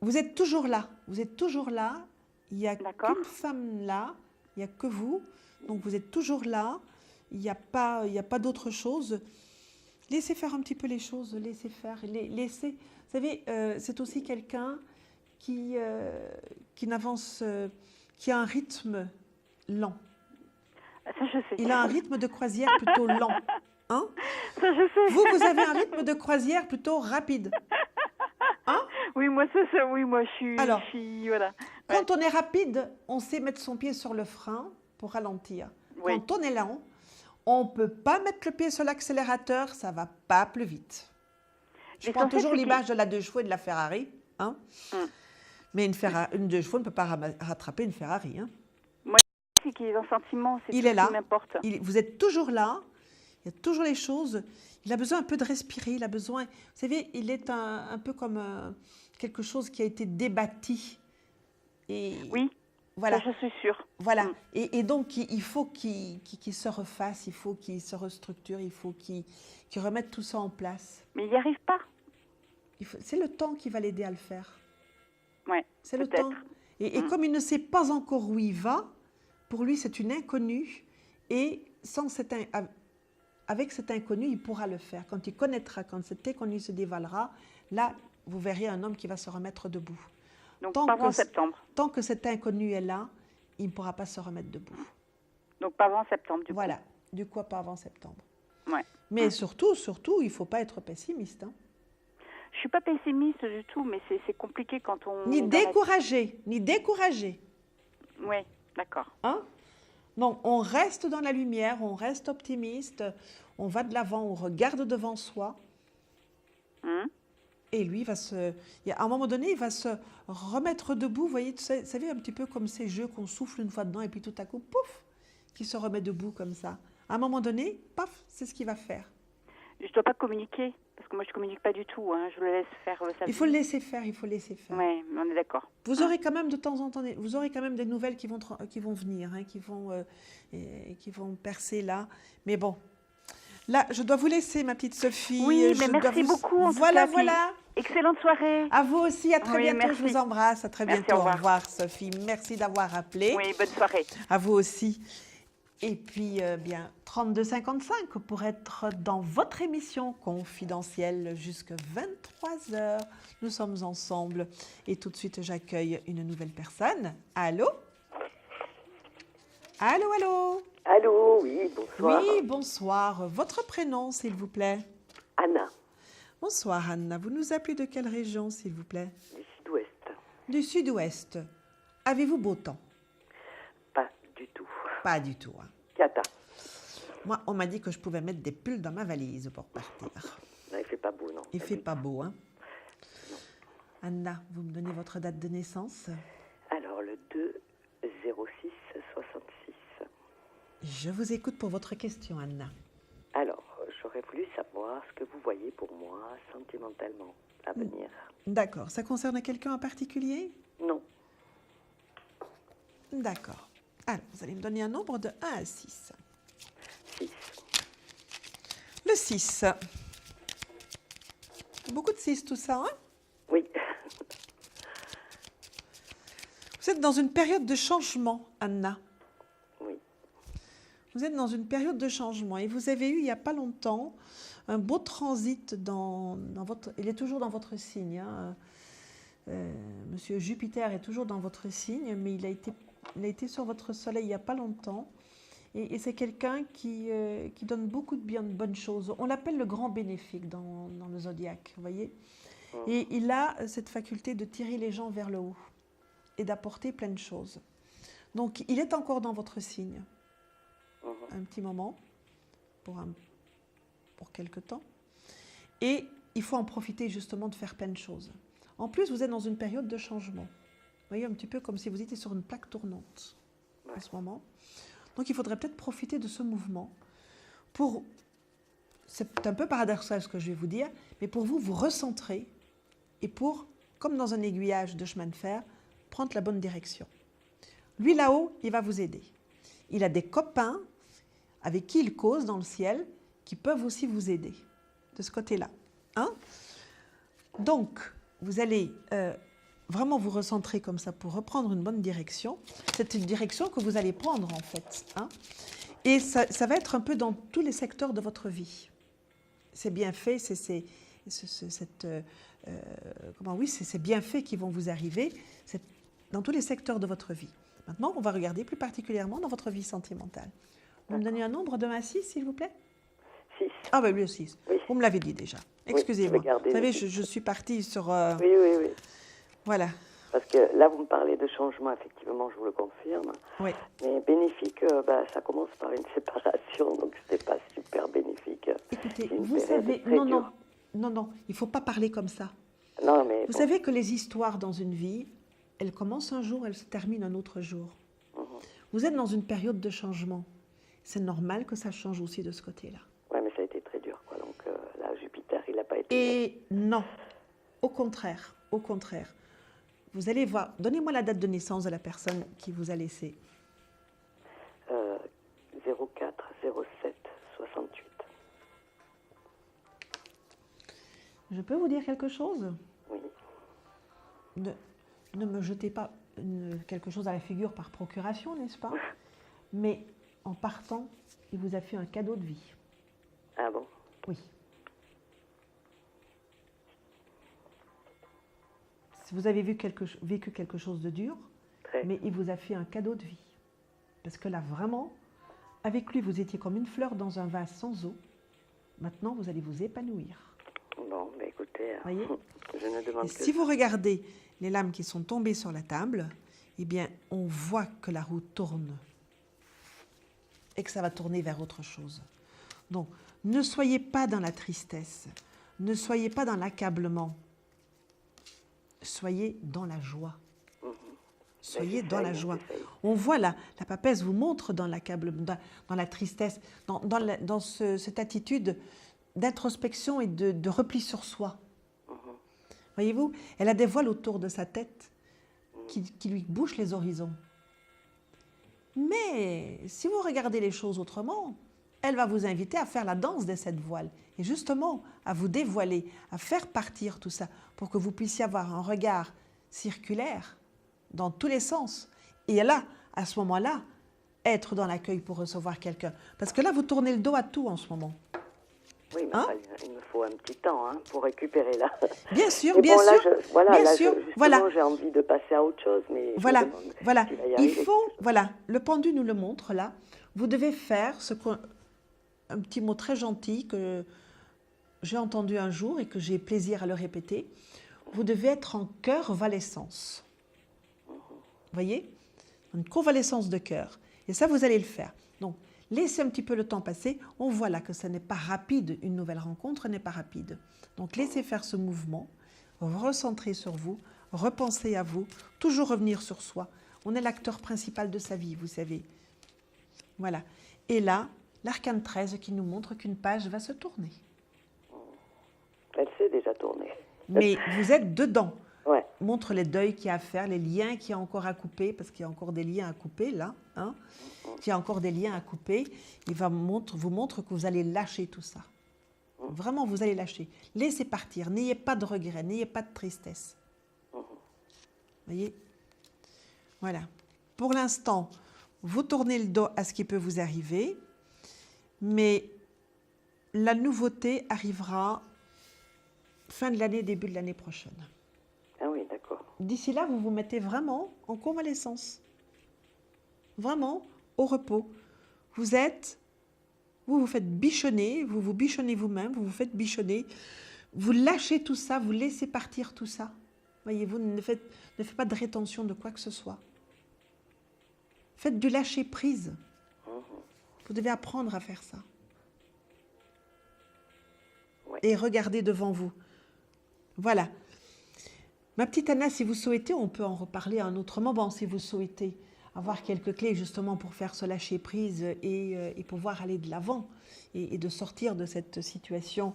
Vous êtes toujours là. Vous êtes toujours là. Il n'y a qu'une femme là. Il n'y a que vous. Donc, vous êtes toujours là. Il n'y a pas d'autre chose. Laissez faire un petit peu les choses. Laissez faire. Laissez. Vous savez, c'est aussi quelqu'un qui n'avance, qui a un rythme lent. Ça, je sais. Il a un rythme de croisière plutôt lent. Hein? Ça, je sais. Vous avez un rythme de croisière plutôt rapide. Hein? Oui, moi, je suis... Alors, voilà. Quand on est rapide, on sait mettre son pied sur le frein pour ralentir. Oui. Quand on est lent, on ne peut pas mettre le pied sur l'accélérateur, ça ne va pas plus vite. Je prends toujours l'image de la 2 chevaux et de la Ferrari. Hein? Mais une 2 chevaux ne peut pas rattraper une Ferrari. Hein? Moi, c'est qu'il est dans le sentiment, c'est il est là. Qui m'importe. Vous êtes toujours là. Il y a toujours les choses. Il a besoin un peu de respirer. Il a besoin... Vous savez, il est un peu comme quelque chose qui a été débâti. Et oui, voilà. Ça, je suis sûre. Voilà. Et donc, il faut qu'il se refasse, il faut qu'il se restructure, il faut qu'il remette tout ça en place. Mais il n'y arrive pas. C'est le temps qui va l'aider à le faire. Oui, c'est le temps. Et comme il ne sait pas encore où il va, pour lui, c'est une inconnue. Et avec cet inconnu, il pourra le faire. Quand il connaîtra, quand cet inconnu se dévalera, là, vous verrez un homme qui va se remettre debout. Donc, pas avant septembre. Tant que cet inconnu est là, il ne pourra pas se remettre debout. Donc, pas avant septembre, du coup. Voilà. Du coup, pas avant septembre. Ouais. Mais surtout, il ne faut pas être pessimiste. Hein. Je ne suis pas pessimiste du tout, mais c'est compliqué quand on... Ni découragé. Oui, d'accord. Hein? Non, on reste dans la lumière, on reste optimiste, on va de l'avant, on regarde devant soi. Et lui, à un moment donné, il va se remettre debout. Vous voyez, vous savez, un petit peu comme ces jeux qu'on souffle une fois dedans et puis tout à coup, pouf, qui se remet debout comme ça. À un moment donné, paf, c'est ce qu'il va faire. Je ne dois pas communiquer, parce que moi, je ne communique pas du tout. Hein. Je le laisse faire sa vie. Il faut le laisser faire, Oui, on est d'accord. Vous aurez quand même de temps en temps, vous aurez quand même des nouvelles qui vont venir, hein, qui vont percer là. Mais bon, là, je dois vous laisser, ma petite Sophie. Oui, mais merci beaucoup. Voilà. Excellente soirée. À vous aussi, à très bientôt. Merci. Je vous embrasse. À très bientôt. Au revoir, Sophie. Merci d'avoir appelé. Oui, bonne soirée. À vous aussi. Et puis, bien, 32,55 pour être dans votre émission confidentielle jusqu'à 23 heures. Nous sommes ensemble. Et tout de suite, j'accueille une nouvelle personne. Allô? Allô, allô? Allô, oui, bonsoir. Oui, bonsoir. Votre prénom, s'il vous plaît? Anna, Bonsoir, Anna. Vous nous appelez de quelle région, s'il vous plaît? du sud-ouest. Du sud-ouest. Avez-vous beau temps? Pas du tout. Pas du tout, hein. Cata. Moi, on m'a dit que je pouvais mettre des pulls dans ma valise pour partir. Non, il fait pas beau, non. Il fait pas beau, hein? Anna, vous me donnez votre date de naissance? Alors, le 2-06-66. Je vous écoute pour votre question, Anna. Alors, j'aurais voulu savoir ce que vous voyez pour moi sentimentalement à venir. D'accord. Ça concerne quelqu'un en particulier? Non. D'accord. Alors, vous allez me donner un nombre de 1 à 6. 6. Le 6. Beaucoup de 6, tout ça, hein? Oui. Vous êtes dans une période de changement, Anna. Oui. Vous êtes dans une période de changement et vous avez eu, il n'y a pas longtemps, un beau transit dans votre... Il est toujours dans votre signe, hein. Monsieur Jupiter est toujours dans votre signe, mais il a été sur votre soleil il n'y a pas longtemps. Et c'est quelqu'un qui donne beaucoup de bonnes choses. On l'appelle le grand bénéfique dans le zodiaque, vous voyez. Et il a cette faculté de tirer les gens vers le haut et d'apporter plein de choses. Donc, il est encore dans votre signe un petit moment, pour quelque temps. Et il faut en profiter justement de faire plein de choses. En plus, vous êtes dans une période de changement. Vous voyez, un petit peu comme si vous étiez sur une plaque tournante en ce moment. Donc, il faudrait peut-être profiter de ce mouvement pour, c'est un peu paradoxal ce que je vais vous dire, mais pour vous recentrer et pour, comme dans un aiguillage de chemin de fer, prendre la bonne direction. Lui, là-haut, il va vous aider. Il a des copains avec qui il cause dans le ciel qui peuvent aussi vous aider de ce côté-là. Hein? Donc, vous allez vraiment vous recentrer comme ça pour reprendre une bonne direction. C'est une direction que vous allez prendre en fait. Hein? Et ça va être un peu dans tous les secteurs de votre vie. C'est bien fait, c'est ces bienfaits qui vont vous arriver dans tous les secteurs de votre vie. Maintenant, on va regarder plus particulièrement dans votre vie sentimentale. Vous me donnez un nombre de 1 à 6, s'il vous plaît? 6. Ah ben le 6. Oui. Vous me l'avez dit déjà. Excusez-moi. je vais garder vous savez, le 6. je suis partie sur... Oui. Voilà. Parce que là, vous me parlez de changement, effectivement, je vous le confirme. Oui. Mais bénéfique, ça commence par une séparation, donc c'était pas super bénéfique. Écoutez, C'est une vous période savez... très Non, dure. il ne faut pas parler comme ça. Non, mais Vous savez que les histoires dans une vie, elles commencent un jour, elles se terminent un autre jour. Vous êtes dans une période de changement. C'est normal que ça change aussi de ce côté-là. Oui, mais ça a été très dur, quoi. Donc là, Jupiter, il n'a pas été... Et non, au contraire. Vous allez voir, donnez-moi la date de naissance de la personne qui vous a laissé. 04-07-68. Je peux vous dire quelque chose? Oui. Ne me jetez pas quelque chose à la figure par procuration, n'est-ce pas? Mais en partant, il vous a fait un cadeau de vie. Ah bon? Oui. Si vous avez vécu quelque chose de dur, mais il vous a fait un cadeau de vie. Parce que là, vraiment, avec lui, vous étiez comme une fleur dans un vase sans eau. Maintenant, vous allez vous épanouir. Bon, mais écoutez, Voyez, je ne demande et que... si vous regardez les lames qui sont tombées sur la table, eh bien, on voit que la roue tourne et que ça va tourner vers autre chose. Donc, ne soyez pas dans la tristesse, ne soyez pas dans l'accablement, soyez dans la joie. Soyez dans la joie. On voit la papesse vous montre dans l'accablement, dans la tristesse, dans cette attitude d'introspection et de repli sur soi. Voyez-vous, elle a des voiles autour de sa tête qui lui bouchent les horizons. Mais si vous regardez les choses autrement, elle va vous inviter à faire la danse de cette voile et justement à vous dévoiler, à faire partir tout ça pour que vous puissiez avoir un regard circulaire dans tous les sens. Et là, à ce moment-là, être dans l'accueil pour recevoir quelqu'un. Parce que là, vous tournez le dos à tout en ce moment. Oui, mais Hein? il me faut un petit temps pour récupérer là. Bien sûr, Mais bien bon, là, sûr. voilà, bien là, sûr, justement, voilà. j'ai envie de passer à autre chose, mais je Voilà, me demande voilà. s'il va y Il arriver. faut, voilà, le pendu nous le montre là. Vous devez faire un petit mot très gentil que j'ai entendu un jour et que j'ai plaisir à le répéter. Vous devez être en cœur-valescence. Vous voyez? Une convalescence de cœur. Et ça, vous allez le faire. Donc, laissez un petit peu le temps passer. On voit là que ce n'est pas rapide. Une nouvelle rencontre n'est pas rapide. Donc, laissez faire ce mouvement. Recentrez sur vous. Repensez à vous. Toujours revenir sur soi. On est l'acteur principal de sa vie, vous savez. Voilà. Et là, l'arcane 13 qui nous montre qu'une page va se tourner. Elle s'est déjà tournée. Mais vous êtes dedans. Ouais. Montre les deuils qu'il y a à faire, les liens qu'il y a encore à couper, parce qu'il y a encore des liens à couper là. Hein, il y a encore des liens à couper. Il vous montre que vous allez lâcher tout ça. Vraiment, vous allez lâcher. Laissez partir. N'ayez pas de regrets, n'ayez pas de tristesse. Voyez? Voilà. Pour l'instant, vous tournez le dos à ce qui peut vous arriver, mais la nouveauté arrivera fin de l'année, début de l'année prochaine. Ah oui, d'accord. D'ici là, vous vous mettez vraiment en convalescence. Vraiment au repos. Vous vous faites bichonner, vous vous bichonnez vous-même, vous vous faites bichonner. Vous lâchez tout ça, vous laissez partir tout ça. Voyez-vous, ne faites pas de rétention de quoi que ce soit. Faites du lâcher prise. Vous devez apprendre à faire ça. Ouais. Et regardez devant vous. Voilà. Ma petite Anna, si vous souhaitez, on peut en reparler à un autre moment, si vous souhaitez avoir quelques clés justement pour faire ce lâcher prise et pouvoir aller de l'avant et de sortir de cette situation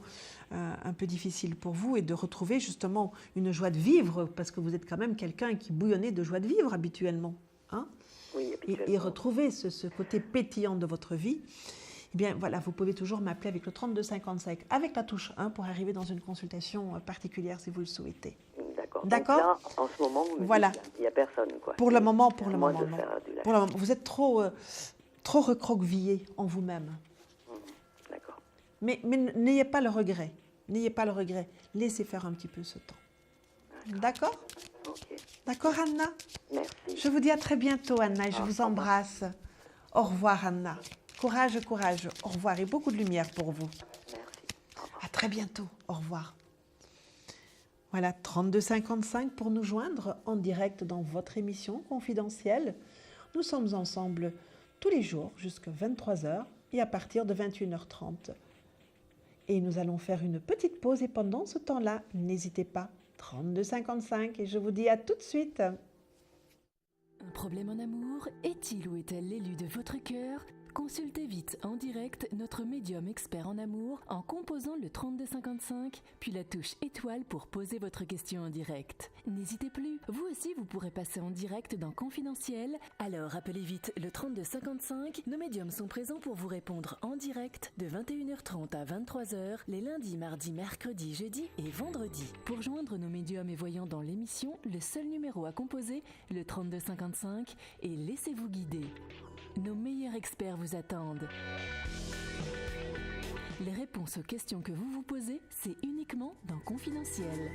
un peu difficile pour vous et de retrouver justement une joie de vivre, parce que vous êtes quand même quelqu'un qui bouillonnait de joie de vivre habituellement. Hein? Oui, habituellement. Et retrouver ce côté pétillant de votre vie. Eh bien, voilà, vous pouvez toujours m'appeler avec le 3255, avec la touche 1 pour arriver dans une consultation particulière si vous le souhaitez. D'accord. D'accord. Donc là, en ce moment, vous me Voilà. dites, il n'y a personne, quoi. Pour le moment, C'est à moi de non. faire du lâcher. Pour le moment, vous êtes trop recroquevillé en vous-même. D'accord. Mais n'ayez pas le regret. N'ayez pas le regret. Laissez faire un petit peu ce temps. D'accord? Ok. D'accord, Anna? Merci. Je vous dis à très bientôt, Anna, et je Au vous revoir. embrasse. Au revoir, Anna. Courage, courage. Au revoir et beaucoup de lumière pour vous. Merci. Au revoir. À très bientôt. Au revoir. Voilà, 3255 pour nous joindre en direct dans votre émission confidentielle. Nous sommes ensemble tous les jours jusqu'à 23h et à partir de 21h30. Et nous allons faire une petite pause et pendant ce temps-là, n'hésitez pas, 3255 et je vous dis à tout de suite. Un problème en amour? Est-il ou est-elle l'élu de votre cœur? Consultez vite en direct notre médium expert en amour en composant le 3255, puis la touche étoile pour poser votre question en direct. N'hésitez plus, vous aussi vous pourrez passer en direct dans Confidentiel, alors appelez vite le 3255, nos médiums sont présents pour vous répondre en direct de 21h30 à 23h, les lundis, mardis, mercredis, jeudis et vendredis. Pour joindre nos médiums et voyants dans l'émission, le seul numéro à composer, le 3255, et laissez-vous guider. Nos meilleurs experts vous attendent. Les réponses aux questions que vous vous posez, c'est uniquement dans Confidentiel.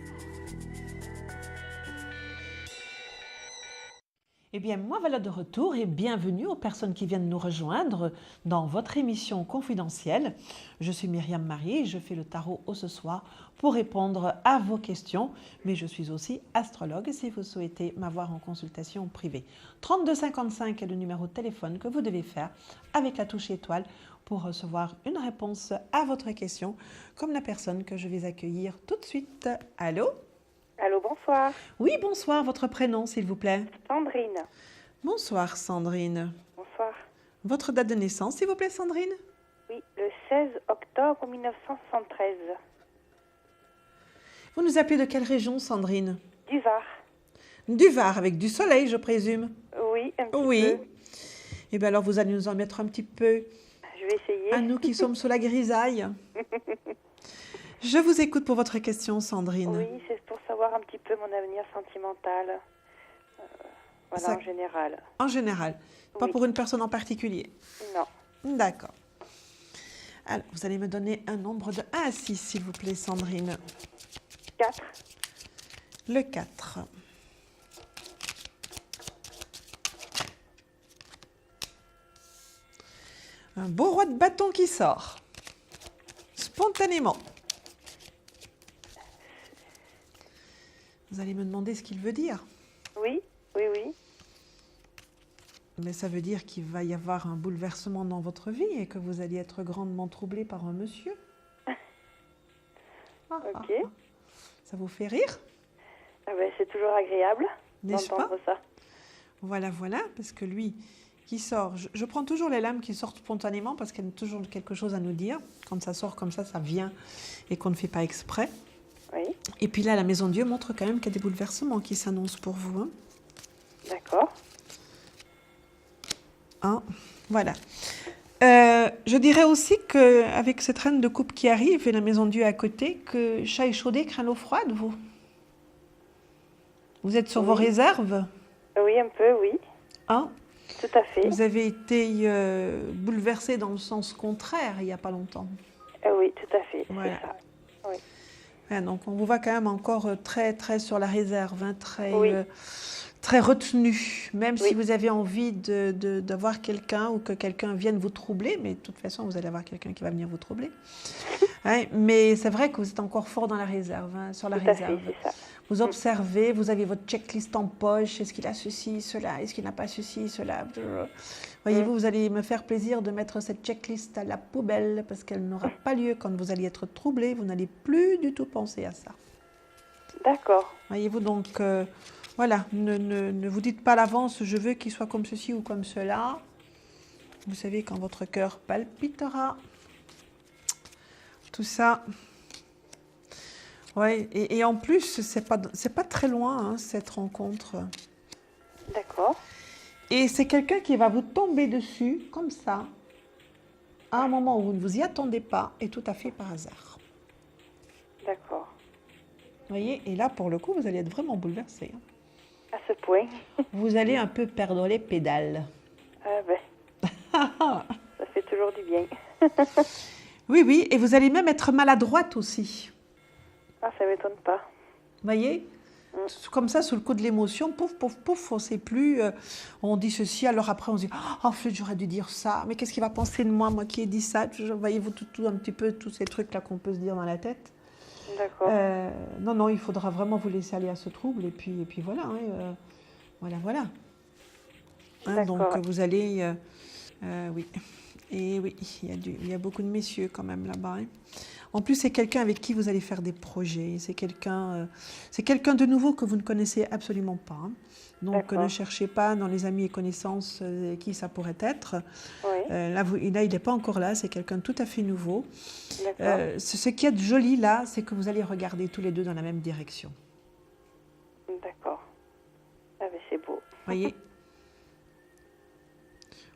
Eh bien, moi voilà de retour et bienvenue aux personnes qui viennent nous rejoindre dans votre émission confidentielle. Je suis Myriam Marie et je fais le tarot ce soir pour répondre à vos questions, mais je suis aussi astrologue si vous souhaitez m'avoir en consultation privée. 3255 est le numéro de téléphone que vous devez faire avec la touche étoile pour recevoir une réponse à votre question, comme la personne que je vais accueillir tout de suite. Allô ? Allô, bonsoir. Oui, bonsoir, votre prénom s'il vous plaît. Sandrine. Bonsoir Sandrine. Bonsoir. Votre date de naissance s'il vous plaît Sandrine? Oui, le 16 octobre 1973. Vous nous appelez de quelle région Sandrine? Du Var. Du Var, avec du soleil je présume. Oui, un petit Oui. peu. Eh bien alors vous allez nous en mettre un petit peu Je vais essayer. à nous qui sommes sous la grisaille. Je vous écoute pour votre question Sandrine. Oui, c'est pour savoir un petit peu mon avenir sentimental. Voilà, Ça- en général. En général, pas Oui. pour une personne en particulier. Non. D'accord. Alors, vous allez me donner un nombre de 1 à 6, s'il vous plaît, Sandrine. 4. Le 4. Un beau roi de bâton qui sort. Spontanément. Vous allez me demander ce qu'il veut dire. Oui, oui, oui. Mais ça veut dire qu'il va y avoir un bouleversement dans votre vie et que vous allez être grandement troublé par un monsieur. Ok. Ça vous fait rire, Ah ben, c'est toujours agréable n'est-ce pas? d'entendre ça. Voilà, parce que lui qui sort, je prends toujours les lames qui sortent spontanément parce qu'elles ont toujours quelque chose à nous dire. Quand ça sort comme ça vient et qu'on ne fait pas exprès. Oui, Et puis là, la Maison de Dieu montre quand même qu'il y a des bouleversements qui s'annoncent pour vous. Hein. d'accord. Hein, voilà. Je dirais aussi qu'avec cette reine de coupe qui arrive et la Maison de Dieu à côté, que chat échaudé craint l'eau froide, vous. Vous êtes sur vos réserves, Oui, un peu, oui. hein? Tout à fait. Vous avez été bouleversé dans le sens contraire il n'y a pas longtemps. Oui, tout à fait. Voilà. C'est ça. Oui. Ouais, donc on vous voit quand même encore très très sur la réserve, hein, très, Oui. très retenu, même si Oui. vous avez envie d'avoir quelqu'un ou que quelqu'un vienne vous troubler, mais de toute façon vous allez avoir quelqu'un qui va venir vous troubler. Ouais, mais c'est vrai que vous êtes encore fort dans la réserve, hein, sur la Tout à fait, réserve. c'est ça. Vous observez, vous avez votre checklist en poche, est-ce qu'il a ceci, cela, est-ce qu'il n'a pas ceci, cela. Voyez-vous, vous allez me faire plaisir de mettre cette checklist à la poubelle parce qu'elle n'aura pas lieu quand vous allez être troublé, vous n'allez plus du tout penser à ça. D'accord. Voyez-vous, donc voilà, ne vous dites pas à l'avance, je veux qu'il soit comme ceci ou comme cela. Vous savez quand votre cœur palpitera. Tout ça. Ouais, et en plus, c'est pas très loin, hein, cette rencontre. D'accord. Et c'est quelqu'un qui va vous tomber dessus, comme ça, à un moment où vous ne vous y attendez pas, et tout à fait par hasard. D'accord. Voyez, et là, pour le coup, vous allez être vraiment bouleversé. Hein. À ce point. Vous allez un peu perdre les pédales. Ah ben, ça fait toujours du bien. Oui, et vous allez même être maladroite aussi. Ah, ça m'étonne pas. Voyez, comme ça, sous le coup de l'émotion, pouf, pouf, pouf, on ne sait plus. On dit ceci, alors après on se dit « Oh, flûte, j'aurais dû dire ça. Mais qu'est-ce qu'il va penser de moi, moi qui ai dit ça ?» Voyez-vous, tout un petit peu, tous ces trucs-là qu'on peut se dire dans la tête. D'accord. Non, il faudra vraiment vous laisser aller à ce trouble. Et puis voilà, hein, voilà. Hein, donc D'accord. vous allez... oui. Et oui, il y a beaucoup de messieurs quand même là-bas. Hein. En plus, c'est quelqu'un avec qui vous allez faire des projets. C'est quelqu'un de nouveau que vous ne connaissez absolument pas. Hein. Donc, ne cherchez pas dans les amis et connaissances qui ça pourrait être. Oui. Là, il n'est pas encore là. C'est quelqu'un de tout à fait nouveau. D'accord. Ce qui est de joli là, c'est que vous allez regarder tous les deux dans la même direction. D'accord. Ah ben, c'est beau. Voyez.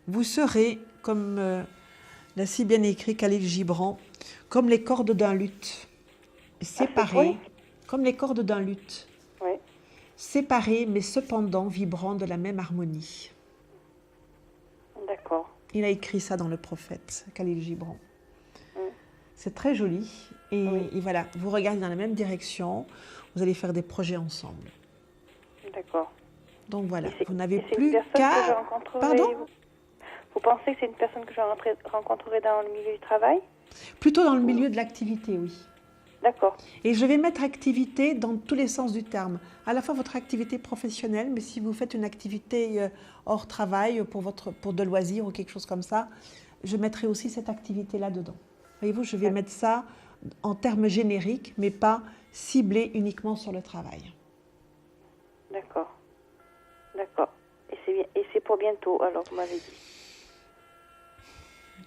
Vous serez, comme l'a si bien écrit Khalil Gibran, comme les cordes d'un luth, séparées, comme les cordes d'un luth, Oui. séparées mais cependant vibrant de la même harmonie. D'accord. Il a écrit ça dans Le Prophète, Khalil Gibran. Mm. C'est très joli. Et, Oui. et voilà, vous regardez dans la même direction, vous allez faire des projets ensemble. D'accord. Donc voilà, Et c'est- vous n'avez et c'est plus une personne que je qu'à... rencontrerai- Pardon ? Vous pensez que c'est une personne que je rencontrerai dans le milieu du travail? Plutôt dans le milieu de l'activité, oui. D'accord. Et je vais mettre activité dans tous les sens du terme. À la fois votre activité professionnelle, mais si vous faites une activité hors travail pour de loisirs ou quelque chose comme ça, je mettrai aussi cette activité-là dedans. Voyez-vous, je vais mettre ça en termes génériques, mais pas ciblé uniquement sur le travail. D'accord. D'accord. Et c'est pour bientôt, alors vous m'avez dit.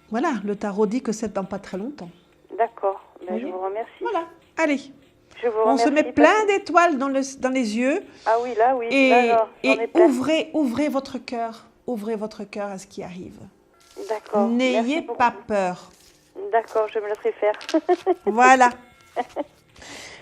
Voilà, le tarot dit que c'est dans pas très longtemps. D'accord. Ben, Oui. je vous remercie. Voilà, allez. Je vous On se remercie met plein d'étoiles dans les yeux. Ah oui, là, oui. Et, Là, alors, j'en ai plein. ouvrez votre cœur. Ouvrez votre cœur à ce qui arrive. D'accord. N'ayez Merci beaucoup. pas peur. D'accord, je me laisserai faire. Voilà.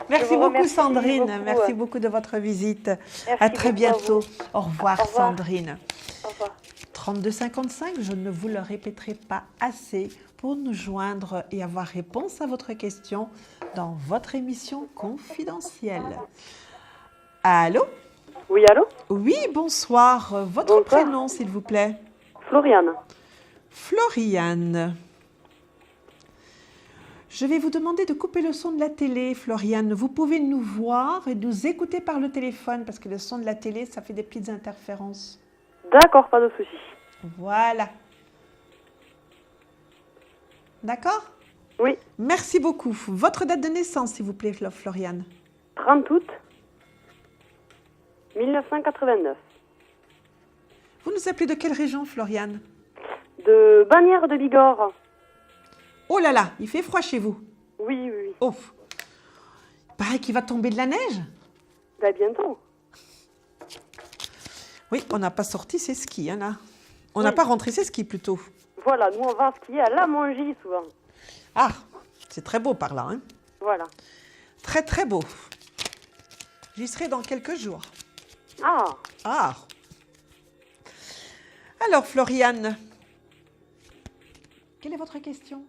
Merci vous beaucoup remercie Sandrine, beaucoup. merci beaucoup de votre visite. Merci À très beaucoup à bientôt. vous. Au revoir Au revoir. Sandrine. Au revoir. 3255, je ne vous le répéterai pas assez pour nous joindre et avoir réponse à votre question dans votre émission confidentielle. Allô? Oui, allô? Oui, bonsoir. Votre Bonsoir. prénom, s'il vous plaît? Floriane. Floriane. Je vais vous demander de couper le son de la télé, Floriane. Vous pouvez nous voir et nous écouter par le téléphone parce que le son de la télé, ça fait des petites interférences. D'accord, pas de souci. Voilà. D'accord? Oui. Merci beaucoup. Votre date de naissance, s'il vous plaît, Floriane. 30 août 1989. Vous nous appelez de quelle région, Floriane? De Bagnères de Bigorre. Oh là là, il fait froid chez vous. Oui, oui, oui. Oh. Il paraît qu'il va tomber de la neige. Ben, bientôt. Oui, on n'a pas sorti ses skis, hein, là. On n'a pas rentré ses skis, plutôt. Voilà, nous on va skier à La Mongie souvent. Ah, c'est très beau par là, hein. Voilà. Très, très beau. J'y serai dans quelques jours. Ah, Ah. Alors, Floriane, quelle est votre question?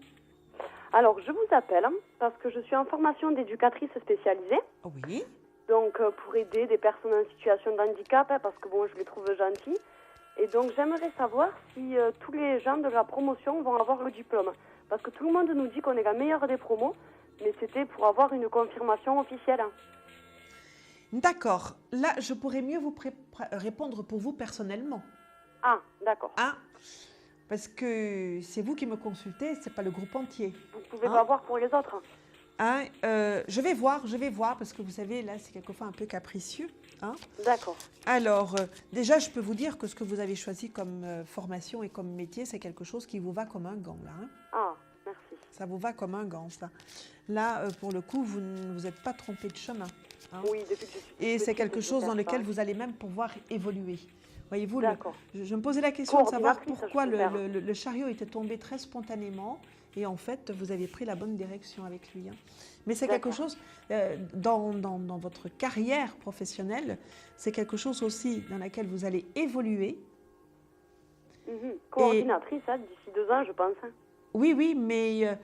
alors je vous appelle parce que je suis en formation d'éducatrice spécialisée. Oui. Donc pour aider des personnes en situation de handicap, parce que bon, je les trouve gentils. Et donc j'aimerais savoir si tous les gens de la promotion vont avoir le diplôme. Parce que tout le monde nous dit qu'on est la meilleure des promos, mais c'était pour avoir une confirmation officielle. D'accord. Là, je pourrais mieux vous répondre pour vous personnellement. Ah, d'accord. Hein? Parce que c'est vous qui me consultez, c'est pas le groupe entier. Vous pouvez pas voir pour les autres. Hein? Je vais voir, parce que vous savez, là, c'est quelquefois un peu capricieux. Hein? D'accord. Alors, déjà, je peux vous dire que ce que vous avez choisi comme formation et comme métier, c'est quelque chose qui vous va comme un gant, là. Hein? Ah, merci. Ça vous va comme un gant, ça. Là, pour le coup, vous ne vous êtes pas trompé de chemin. Hein? Oui, depuis que je suis Et c'est petite, quelque je chose dans sais lequel pas. vous allez même pouvoir évoluer. Voyez-vous, D'accord. je me posais la question de savoir Coordinatrice, pourquoi je peux faire. le chariot était tombé très spontanément et en fait, vous avez pris la bonne direction avec lui. Hein. Mais c'est quelque chose, dans votre carrière professionnelle, c'est quelque chose aussi dans laquelle vous allez évoluer. Coordinatrice, hein, d'ici 2 ans, je pense. Hein. Oui, mais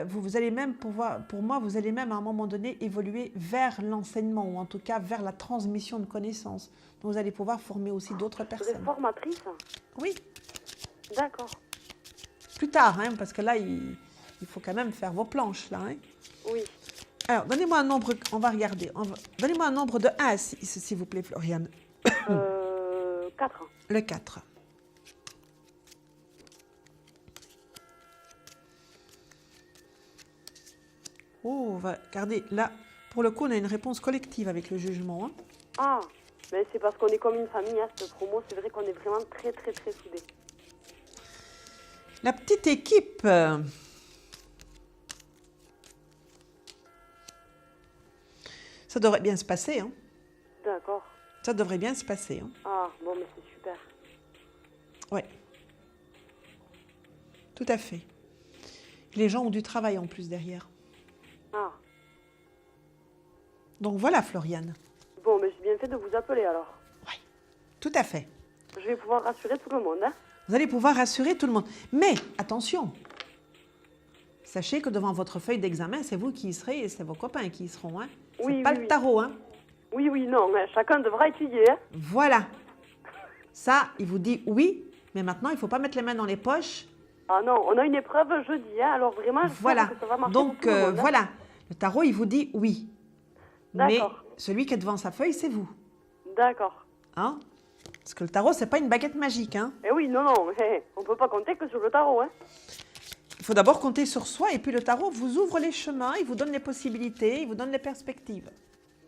vous allez même pouvoir, pour moi, vous allez même à un moment donné évoluer vers l'enseignement ou en tout cas vers la transmission de connaissances. Donc vous allez pouvoir former aussi d'autres Vous personnes. êtes formatrice? Oui. D'accord. Plus tard, hein, parce que là, il faut quand même faire vos planches, là. Hein. Oui. Alors, donnez-moi un nombre, on va regarder. Donnez-moi un nombre de 1 à 6, s'il vous plaît, Floriane. 4. Le 4. Oh, on va regarder. Là, pour le coup, on a une réponse collective avec le jugement. Hein. Ah, mais c'est parce qu'on est comme une famille, hein, cette promo. C'est vrai qu'on est vraiment très, très, très soudés. La petite équipe. Ça devrait bien se passer. Hein. D'accord. Ça devrait bien se passer. Hein. Ah, bon, mais c'est super. Oui. Tout à fait. Les gens ont du travail en plus derrière. Ah. Donc voilà, Floriane. Bon, mais j'ai bien fait de vous appeler alors. Tout à fait. Je vais pouvoir rassurer tout le monde. Hein. Vous allez pouvoir rassurer tout le monde. Mais attention, sachez que devant votre feuille d'examen, c'est vous qui y serez et c'est vos copains qui y seront. Hein. Oui, c'est pas oui, le oui. tarot. Hein. Oui, non, hein, chacun devra étudier. Hein. Voilà. Ça, il vous dit oui, mais maintenant, il ne faut pas mettre les mains dans les poches. Ah non, on a une épreuve jeudi, hein, alors vraiment, j'espère Voilà. que ça va marcher Donc, pour tout le monde. Hein. voilà. Le tarot, il vous dit oui. Mais D'accord. celui qui est devant sa feuille, c'est vous. D'accord. Hein? Parce que le tarot, c'est pas une baguette magique. Hein? Eh oui, non, on peut pas compter que sur le tarot. Hein. Il faut d'abord compter sur soi et puis le tarot vous ouvre les chemins, il vous donne les possibilités, il vous donne les perspectives.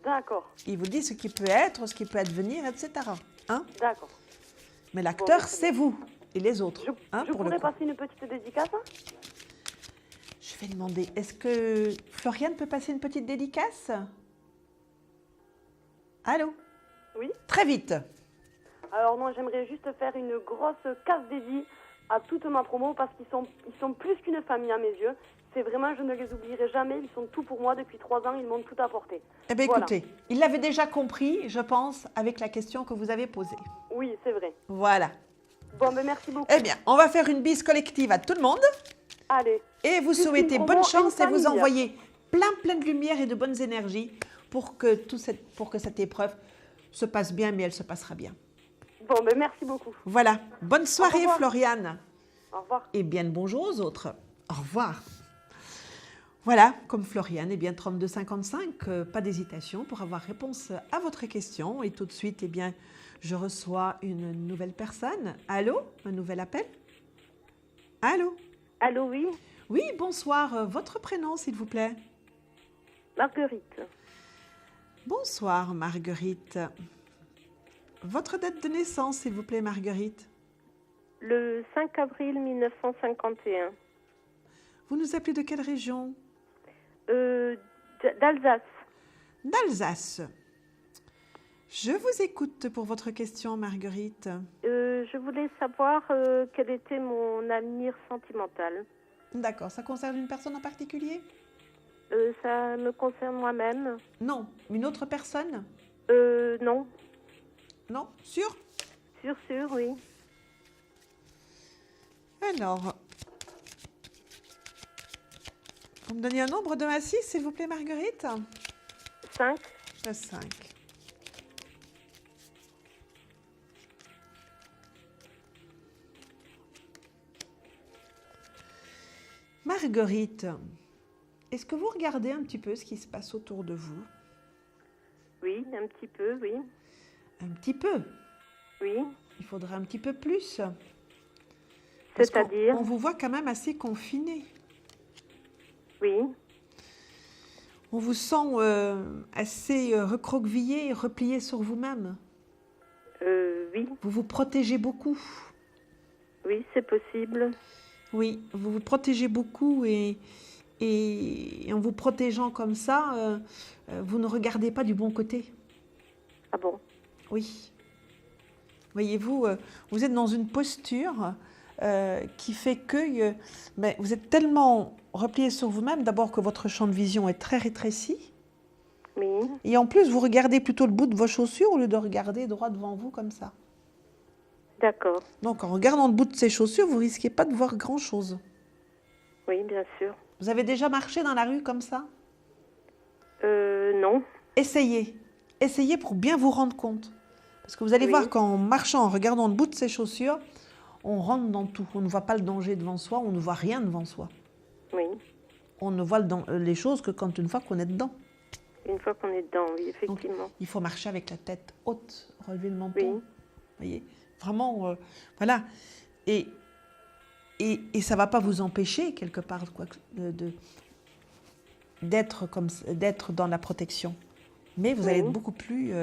D'accord. Il vous dit ce qui peut être, ce qui peut advenir, etc. Hein? D'accord. Mais l'acteur, Bon, c'est vous et les autres. Hein, Je pour le pourrais coup. passer une petite dédicace? Hein. Je vais demander, est-ce que Floriane peut passer une petite dédicace? Allô? Oui. Très vite. Alors moi, j'aimerais juste faire une grosse casse dédiée à toute ma promo parce qu'ils sont plus qu'une famille à mes yeux. C'est vraiment, je ne les oublierai jamais. Ils sont tout pour moi depuis 3 ans. Ils m'ont tout apporté. Eh bien, Voilà. écoutez, il l'avait déjà compris, je pense, avec la question que vous avez posée. Oui, c'est vrai. Voilà. Bon, ben merci beaucoup. Eh bien, on va faire une bise collective à tout le monde. Allez. Et vous Juste souhaitez une bonne promo, chance une et vous famille. envoyez plein de lumière et de bonnes énergies pour que, cette épreuve se passe bien, mais elle se passera bien. Bon, ben merci beaucoup. Voilà. Bonne soirée, revoir. Floriane. Au revoir. Et bien le bonjour aux autres. Au revoir. Voilà, comme Floriane, eh bien 3255, pas d'hésitation pour avoir réponse à votre question. Et tout de suite, eh bien, je reçois une nouvelle personne. Allô? Un nouvel appel? Allô? Allô, oui. Oui, bonsoir. Votre prénom, s'il vous plaît? Marguerite. Bonsoir, Marguerite. Votre date de naissance, s'il vous plaît, Marguerite? Le 5 avril 1951. Vous nous appelez de quelle région? D'Alsace. D'Alsace. Je vous écoute pour votre question, Marguerite. Je voulais savoir quel était mon avenir sentimental. D'accord. Ça concerne une personne en particulier? Ça me concerne moi-même. Non. Une autre personne? Non. Non? Sûr? Sûr, oui. Alors, vous me donnez un nombre de 1 à 6, s'il vous plaît, Marguerite? 5. 5. Marguerite, est-ce que vous regardez un petit peu ce qui se passe autour de vous? Oui, un petit peu, oui. Un petit peu? Oui. Il faudrait un petit peu plus. C'est-à-dire? On vous voit quand même assez confiné. Oui. On vous sent assez recroquevillé et replié sur vous-même. Oui. Vous vous protégez beaucoup. Oui, c'est possible. Oui, vous vous protégez beaucoup et en vous protégeant comme ça, vous ne regardez pas du bon côté. Ah bon? Oui. Voyez-vous, vous êtes dans une posture qui fait que vous êtes tellement replié sur vous-même, d'abord que votre champ de vision est très rétréci. Oui. Et en plus, vous regardez plutôt le bout de vos chaussures au lieu de regarder droit devant vous comme ça. D'accord. Donc, en regardant le bout de ces chaussures, vous risquez pas de voir grand-chose. Oui, bien sûr. Vous avez déjà marché dans la rue comme ça? Non. Essayez. Essayez pour bien vous rendre compte. Parce que vous allez voir qu'en marchant, en regardant le bout de ses chaussures, on rentre dans tout. On ne voit pas le danger devant soi, on ne voit rien devant soi. Oui. On ne voit les choses que une fois qu'on est dedans. Une fois qu'on est dedans, oui, effectivement. Donc, il faut marcher avec la tête haute, relever le menton. Oui. Vous voyez, vraiment, voilà. Et ça ne va pas vous empêcher, quelque part, d'être dans la protection. Mais vous allez être beaucoup plus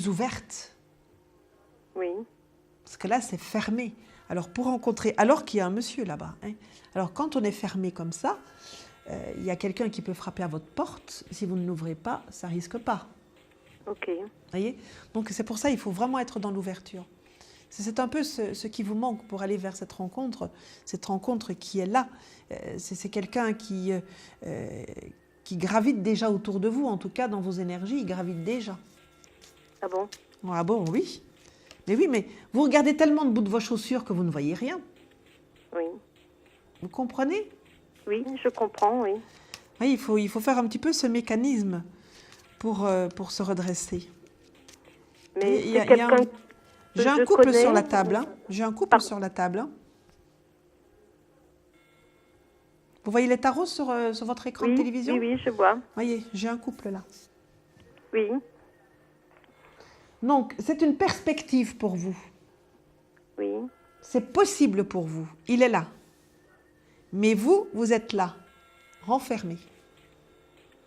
ouverte. Oui. Parce que là, c'est fermé. Alors, alors qu'il y a un monsieur là-bas. Alors, quand on est fermé comme ça, il y a quelqu'un qui peut frapper à votre porte. Si vous ne l'ouvrez pas, ça risque pas. Ok. Vous voyez? Donc, c'est pour ça qu'il faut vraiment être dans l'ouverture. C'est un peu ce qui vous manque pour aller vers cette rencontre qui est là. C'est quelqu'un qui gravite déjà autour de vous, en tout cas dans vos énergies, il gravite déjà. Ah bon? Ah bon, oui. Mais oui, mais vous regardez tellement de bout de vos chaussures que vous ne voyez rien. Oui. Vous comprenez? Oui, je comprends, oui. Oui, il faut faire un petit peu ce mécanisme pour se redresser. Mais c'est quelqu'un que j'ai un couple sur la table. J'ai un couple sur la table. Vous voyez les tarots sur votre écran de télévision? Oui, je vois. Voyez, j'ai un couple là. Oui. Donc, c'est une perspective pour vous. Oui. C'est possible pour vous. Il est là. Mais vous êtes là, renfermé.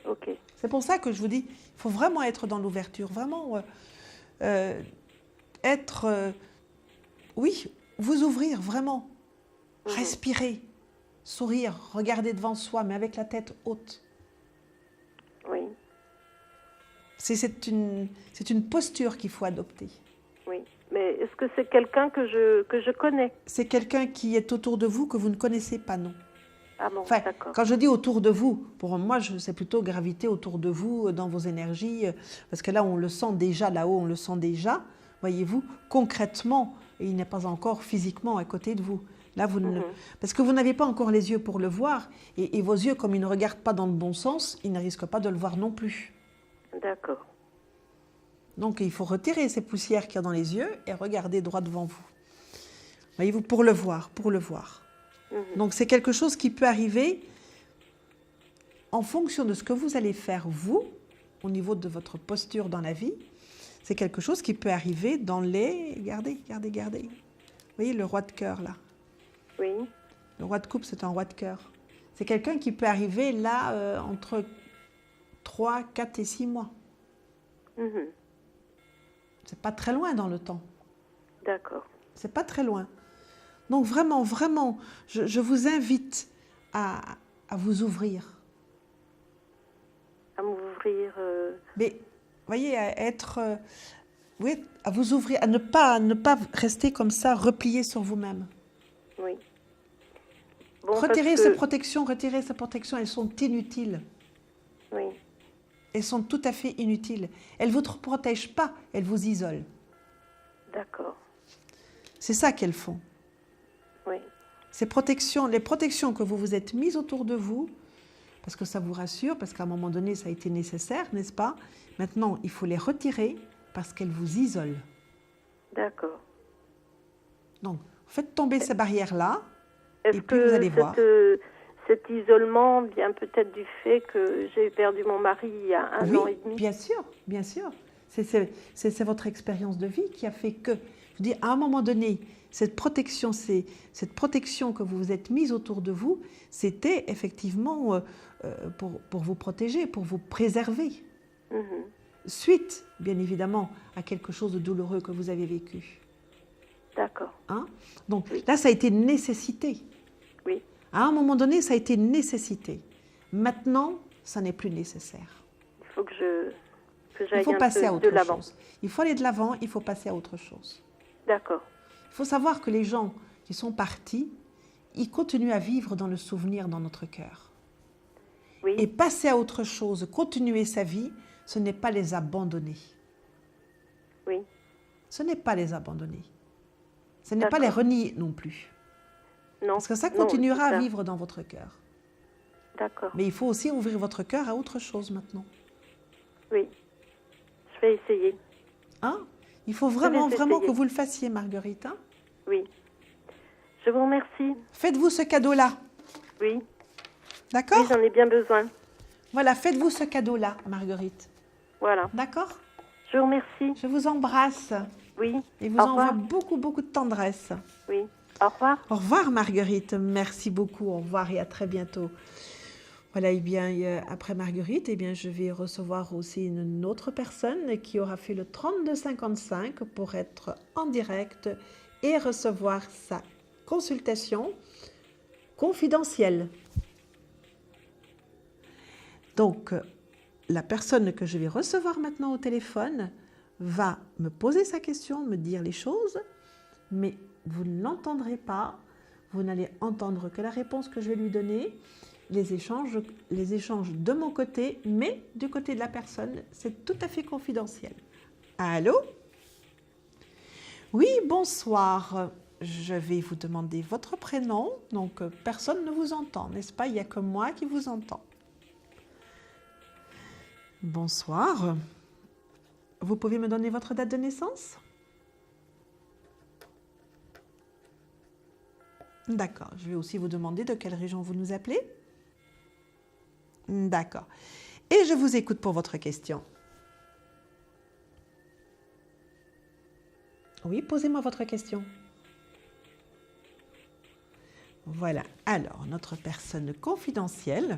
Ok. C'est pour ça que je vous dis, il faut vraiment être dans l'ouverture, vraiment vous ouvrir, vraiment. Respirer, sourire, regarder devant soi, mais avec la tête haute. Oui. C'est une posture qu'il faut adopter. Oui, mais est-ce que c'est quelqu'un que je connais? C'est quelqu'un qui est autour de vous que vous ne connaissez pas, non? Ah bon, Enfin, d'accord. quand je dis autour de vous, pour moi, c'est plutôt graviter autour de vous, dans vos énergies, parce que là, on le sent déjà, là-haut, on le sent déjà, voyez-vous, concrètement, et il n'est pas encore physiquement à côté de vous. Là, vous ne... Parce que vous n'avez pas encore les yeux pour le voir, et vos yeux, comme ils ne regardent pas dans le bon sens, ils ne risquent pas de le voir non plus. D'accord. Donc, il faut retirer ces poussières qu'il y a dans les yeux et regarder droit devant vous. Voyez-vous, pour le voir, pour le voir. Donc, c'est quelque chose qui peut arriver en fonction de ce que vous allez faire, vous, au niveau de votre posture dans la vie. C'est quelque chose qui peut arriver dans les... Regardez, regardez, regardez. Vous voyez le roi de cœur, là? Oui. Le roi de coupe, c'est un roi de cœur. C'est quelqu'un qui peut arriver là entre 3, 4 et 6 mois. C'est pas très loin dans le temps. D'accord. C'est pas très loin. Donc vraiment, vraiment, je vous invite à vous ouvrir. À m'ouvrir. Mais, vous voyez, à être... oui, à vous ouvrir, à ne pas rester comme ça, replié sur vous-même. Oui. Bon, retirez parce ces que... protections, elles sont inutiles. Oui. Elles sont tout à fait inutiles. Elles ne vous protègent pas, elles vous isolent. D'accord. C'est ça qu'elles font. Oui. Les protections que vous vous êtes mises autour de vous, parce que ça vous rassure, parce qu'à un moment donné, ça a été nécessaire, n'est-ce pas? Maintenant, il faut les retirer parce qu'elles vous isolent. D'accord. Donc, faites tomber ces barrières-là, Est-ce et puis vous allez voir. Cet isolement vient peut-être du fait que j'ai perdu mon mari il y a un an et demi? Bien sûr, bien sûr. C'est votre expérience de vie qui a fait que, je dis, à un moment donné, cette protection que vous vous êtes mise autour de vous, c'était effectivement pour vous protéger, pour vous préserver. Suite, bien évidemment, à quelque chose de douloureux que vous avez vécu. D'accord. Hein? Donc là, ça a été une nécessité. Oui. À un moment donné, ça a été une nécessité. Maintenant, ça n'est plus nécessaire. Il faut que j'aille il faut passer à de autre l'avant. chose. Il faut aller de l'avant, il faut passer à autre chose. D'accord. Il faut savoir que les gens qui sont partis, ils continuent à vivre dans le souvenir dans notre cœur. Oui. Et passer à autre chose, continuer sa vie, ce n'est pas les abandonner. Oui. Ce n'est pas les abandonner. Ce n'est pas les renier non plus. Non. Parce que ça continuera à à vivre dans votre cœur. D'accord. Mais il faut aussi ouvrir votre cœur à autre chose maintenant. Oui. Je vais essayer. Hein? Il faut vraiment que vous le fassiez, Marguerite. Hein? Oui. Je vous remercie. Faites-vous ce cadeau-là. Oui. D'accord? Oui, j'en ai bien besoin. Voilà, faites-vous ce cadeau-là, Marguerite. Voilà. D'accord? Je vous remercie. Je vous embrasse. Oui. Et vous envoie beaucoup, beaucoup de tendresse. Oui. Au revoir. Au revoir, Marguerite. Merci beaucoup. Au revoir et à très bientôt. Voilà, et bien, après Marguerite, eh bien, je vais recevoir aussi une autre personne qui aura fait le 3255 pour être en direct et recevoir sa consultation confidentielle. Donc, la personne que je vais recevoir maintenant au téléphone va me poser sa question, me dire les choses, mais vous ne l'entendrez pas, vous n'allez entendre que la réponse que je vais lui donner, les échanges de mon côté, mais du côté de la personne, c'est tout à fait confidentiel. Allô? Oui, bonsoir. Je vais vous demander votre prénom, donc personne ne vous entend, n'est-ce pas? Il n'y a que moi qui vous entends. Bonsoir. Vous pouvez me donner votre date de naissance? D'accord. Je vais aussi vous demander de quelle région vous nous appelez. D'accord. Et je vous écoute pour votre question. Oui, posez-moi votre question. Voilà. Alors, notre personne confidentielle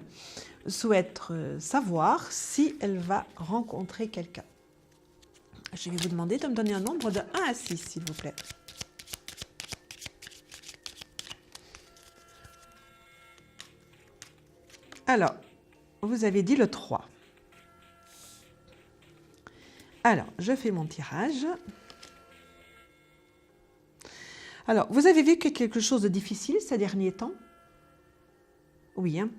souhaite savoir si elle va rencontrer quelqu'un. Je vais vous demander de me donner un nombre de 1 à 6, s'il vous plaît. Alors, vous avez dit le 3. Alors, je fais mon tirage. Alors, vous avez vécu quelque chose de difficile ces derniers temps? Oui, hein.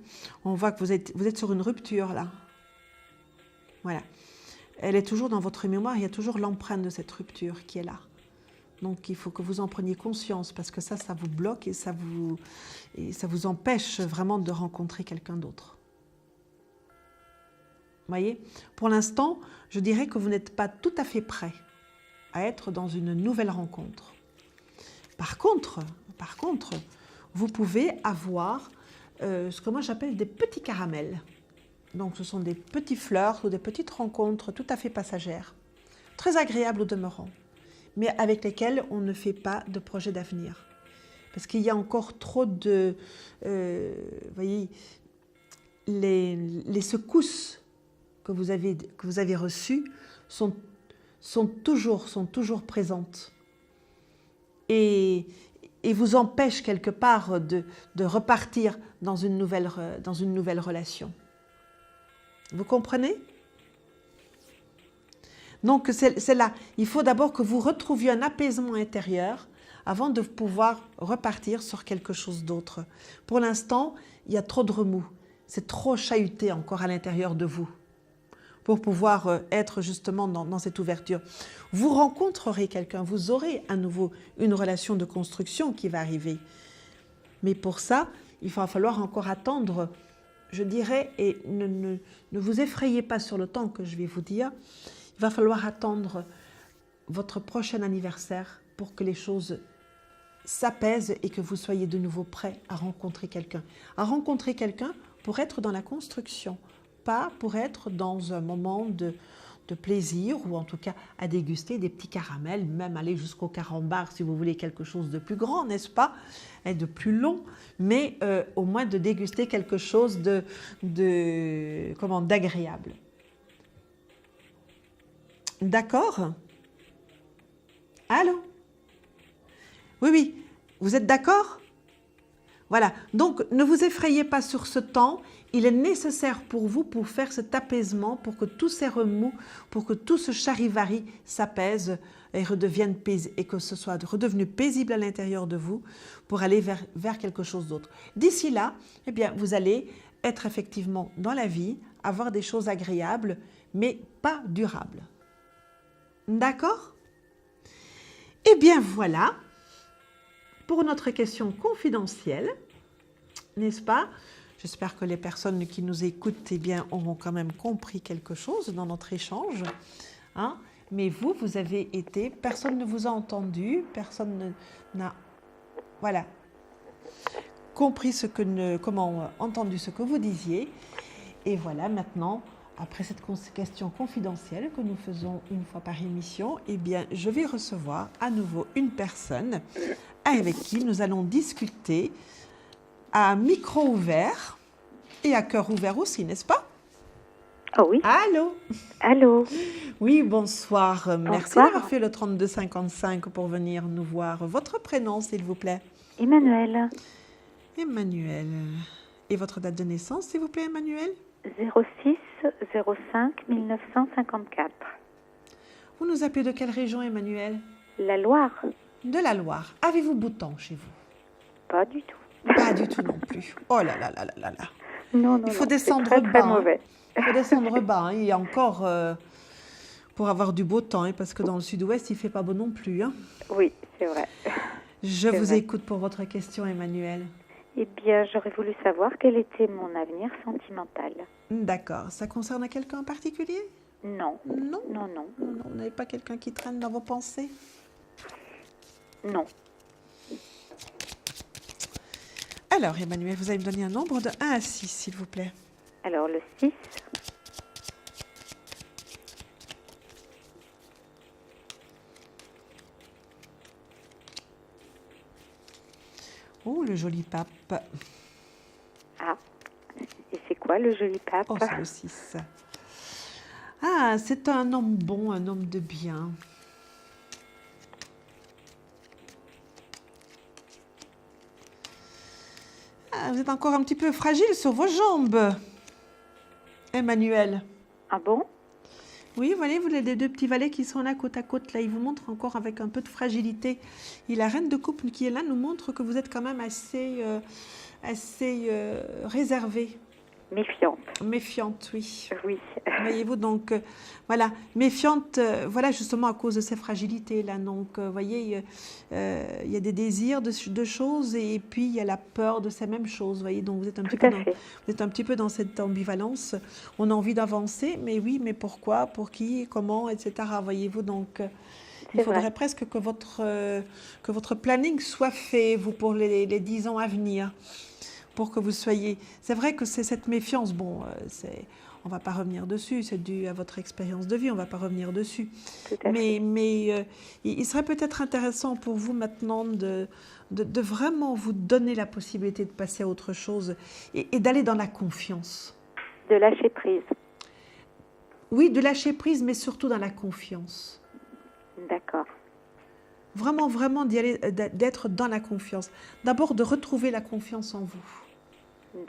On voit que vous êtes sur une rupture, là. Voilà. Elle est toujours dans votre mémoire, il y a toujours l'empreinte de cette rupture qui est là. Donc, il faut que vous en preniez conscience, parce que ça vous bloque et ça vous empêche vraiment de rencontrer quelqu'un d'autre. Vous voyez? Pour l'instant, je dirais que vous n'êtes pas tout à fait prêt à être dans une nouvelle rencontre. Par contre, vous pouvez avoir ce que moi j'appelle des petits caramels. Donc, ce sont des petits flirts ou des petites rencontres tout à fait passagères, très agréables au demeurant, mais avec lesquelles on ne fait pas de projet d'avenir. Parce qu'il y a encore trop de... vous voyez, les secousses que vous avez reçues sont toujours présentes et vous empêchent quelque part de repartir dans une nouvelle relation. Vous comprenez? Donc c'est là, il faut d'abord que vous retrouviez un apaisement intérieur avant de pouvoir repartir sur quelque chose d'autre. Pour l'instant, il y a trop de remous, c'est trop chahuté encore à l'intérieur de vous pour pouvoir être justement dans cette ouverture. Vous rencontrerez quelqu'un, vous aurez à nouveau une relation de construction qui va arriver. Mais pour ça, il va falloir encore attendre, je dirais, et ne vous effrayez pas sur le temps que je vais vous dire, il va falloir attendre votre prochain anniversaire pour que les choses s'apaisent et que vous soyez de nouveau prêt à rencontrer quelqu'un. À rencontrer quelqu'un pour être dans la construction, pas pour être dans un moment de plaisir ou en tout cas à déguster des petits caramels, même aller jusqu'au carambar si vous voulez quelque chose de plus grand, n'est-ce pas, et de plus long, mais au moins de déguster quelque chose d'agréable. D'accord? Allô? Oui, vous êtes d'accord? Voilà, donc ne vous effrayez pas sur ce temps, il est nécessaire pour vous pour faire cet apaisement, pour que tous ces remous, pour que tout ce charivari s'apaise et redevienne et que ce soit redevenu paisible à l'intérieur de vous pour aller vers quelque chose d'autre. D'ici là, eh bien, vous allez être effectivement dans la vie, avoir des choses agréables, mais pas durables. D'accord? Eh bien voilà, pour notre question confidentielle, n'est-ce pas? J'espère que les personnes qui nous écoutent, eh bien, auront quand même compris quelque chose dans notre échange. Hein? Mais vous avez été, personne ne vous a entendu, personne n'a, voilà, compris entendu ce que vous disiez. Et voilà, maintenant, après cette question confidentielle que nous faisons une fois par émission, eh bien, je vais recevoir à nouveau une personne avec qui nous allons discuter à micro ouvert et à cœur ouvert aussi, n'est-ce pas? Oh oui. Allô? Allô? Oui, bonsoir. Merci Bonsoir. d'avoir fait le 3255 pour venir nous voir. Votre prénom, s'il vous plaît? Emmanuel. Emmanuel. Et votre date de naissance, s'il vous plaît, Emmanuel? 06 05 1954. Vous nous appelez de quelle région, Emmanuel? La Loire. De la Loire. Avez-vous beau temps chez vous? Pas du tout. Pas du tout non plus. Oh là là là là là là. Non, Il faut descendre très, bas. très mauvais. Il faut descendre bas. Hein. Il y a encore pour avoir du beau temps, hein, parce que dans le sud-ouest, il ne fait pas beau non plus. Hein. Oui, c'est vrai. Je vous écoute pour votre question, Emmanuel. Eh bien, j'aurais voulu savoir quel était mon avenir sentimental. D'accord. Ça concerne quelqu'un en particulier? Non. Non? Non, non. Non, vous n'avez pas quelqu'un qui traîne dans vos pensées? Non. Alors, Emmanuel, vous allez me donner un nombre de 1 à 6, s'il vous plaît. Alors, le 6. Oh, le joli pape. Ah, et c'est quoi le joli pape? Oh, c'est le 6. Ah, c'est un homme bon, un homme de bien. Ah, vous êtes encore un petit peu fragile sur vos jambes, Emmanuel. Ah bon? Oui, vous voyez, vous avez les deux petits valets qui sont là côte à côte. Là, ils vous montrent encore avec un peu de fragilité. Et la reine de coupe qui est là nous montre que vous êtes quand même assez réservée. Méfiante. Méfiante, oui. Oui. Voyez-vous, donc, voilà, méfiante, voilà, justement à cause de ces fragilités-là. Donc, voyez, il y a des désirs de choses et puis il y a la peur de ces mêmes choses. Voyez, donc vous êtes un petit peu dans cette ambivalence. On a envie d'avancer, mais oui, mais pourquoi, pour qui, comment, etc. Voyez-vous, donc, il faudrait presque que votre planning soit fait, vous, pour les 10 ans à venir. Pour que vous soyez... C'est vrai que c'est cette méfiance, bon, on ne va pas revenir dessus, c'est dû à votre expérience de vie, on ne va pas revenir dessus. Mais il serait peut-être intéressant pour vous maintenant de vraiment vous donner la possibilité de passer à autre chose et d'aller dans la confiance. De lâcher prise. Oui, de lâcher prise, mais surtout dans la confiance. D'accord. Vraiment, vraiment d'être dans la confiance. D'abord, de retrouver la confiance en vous.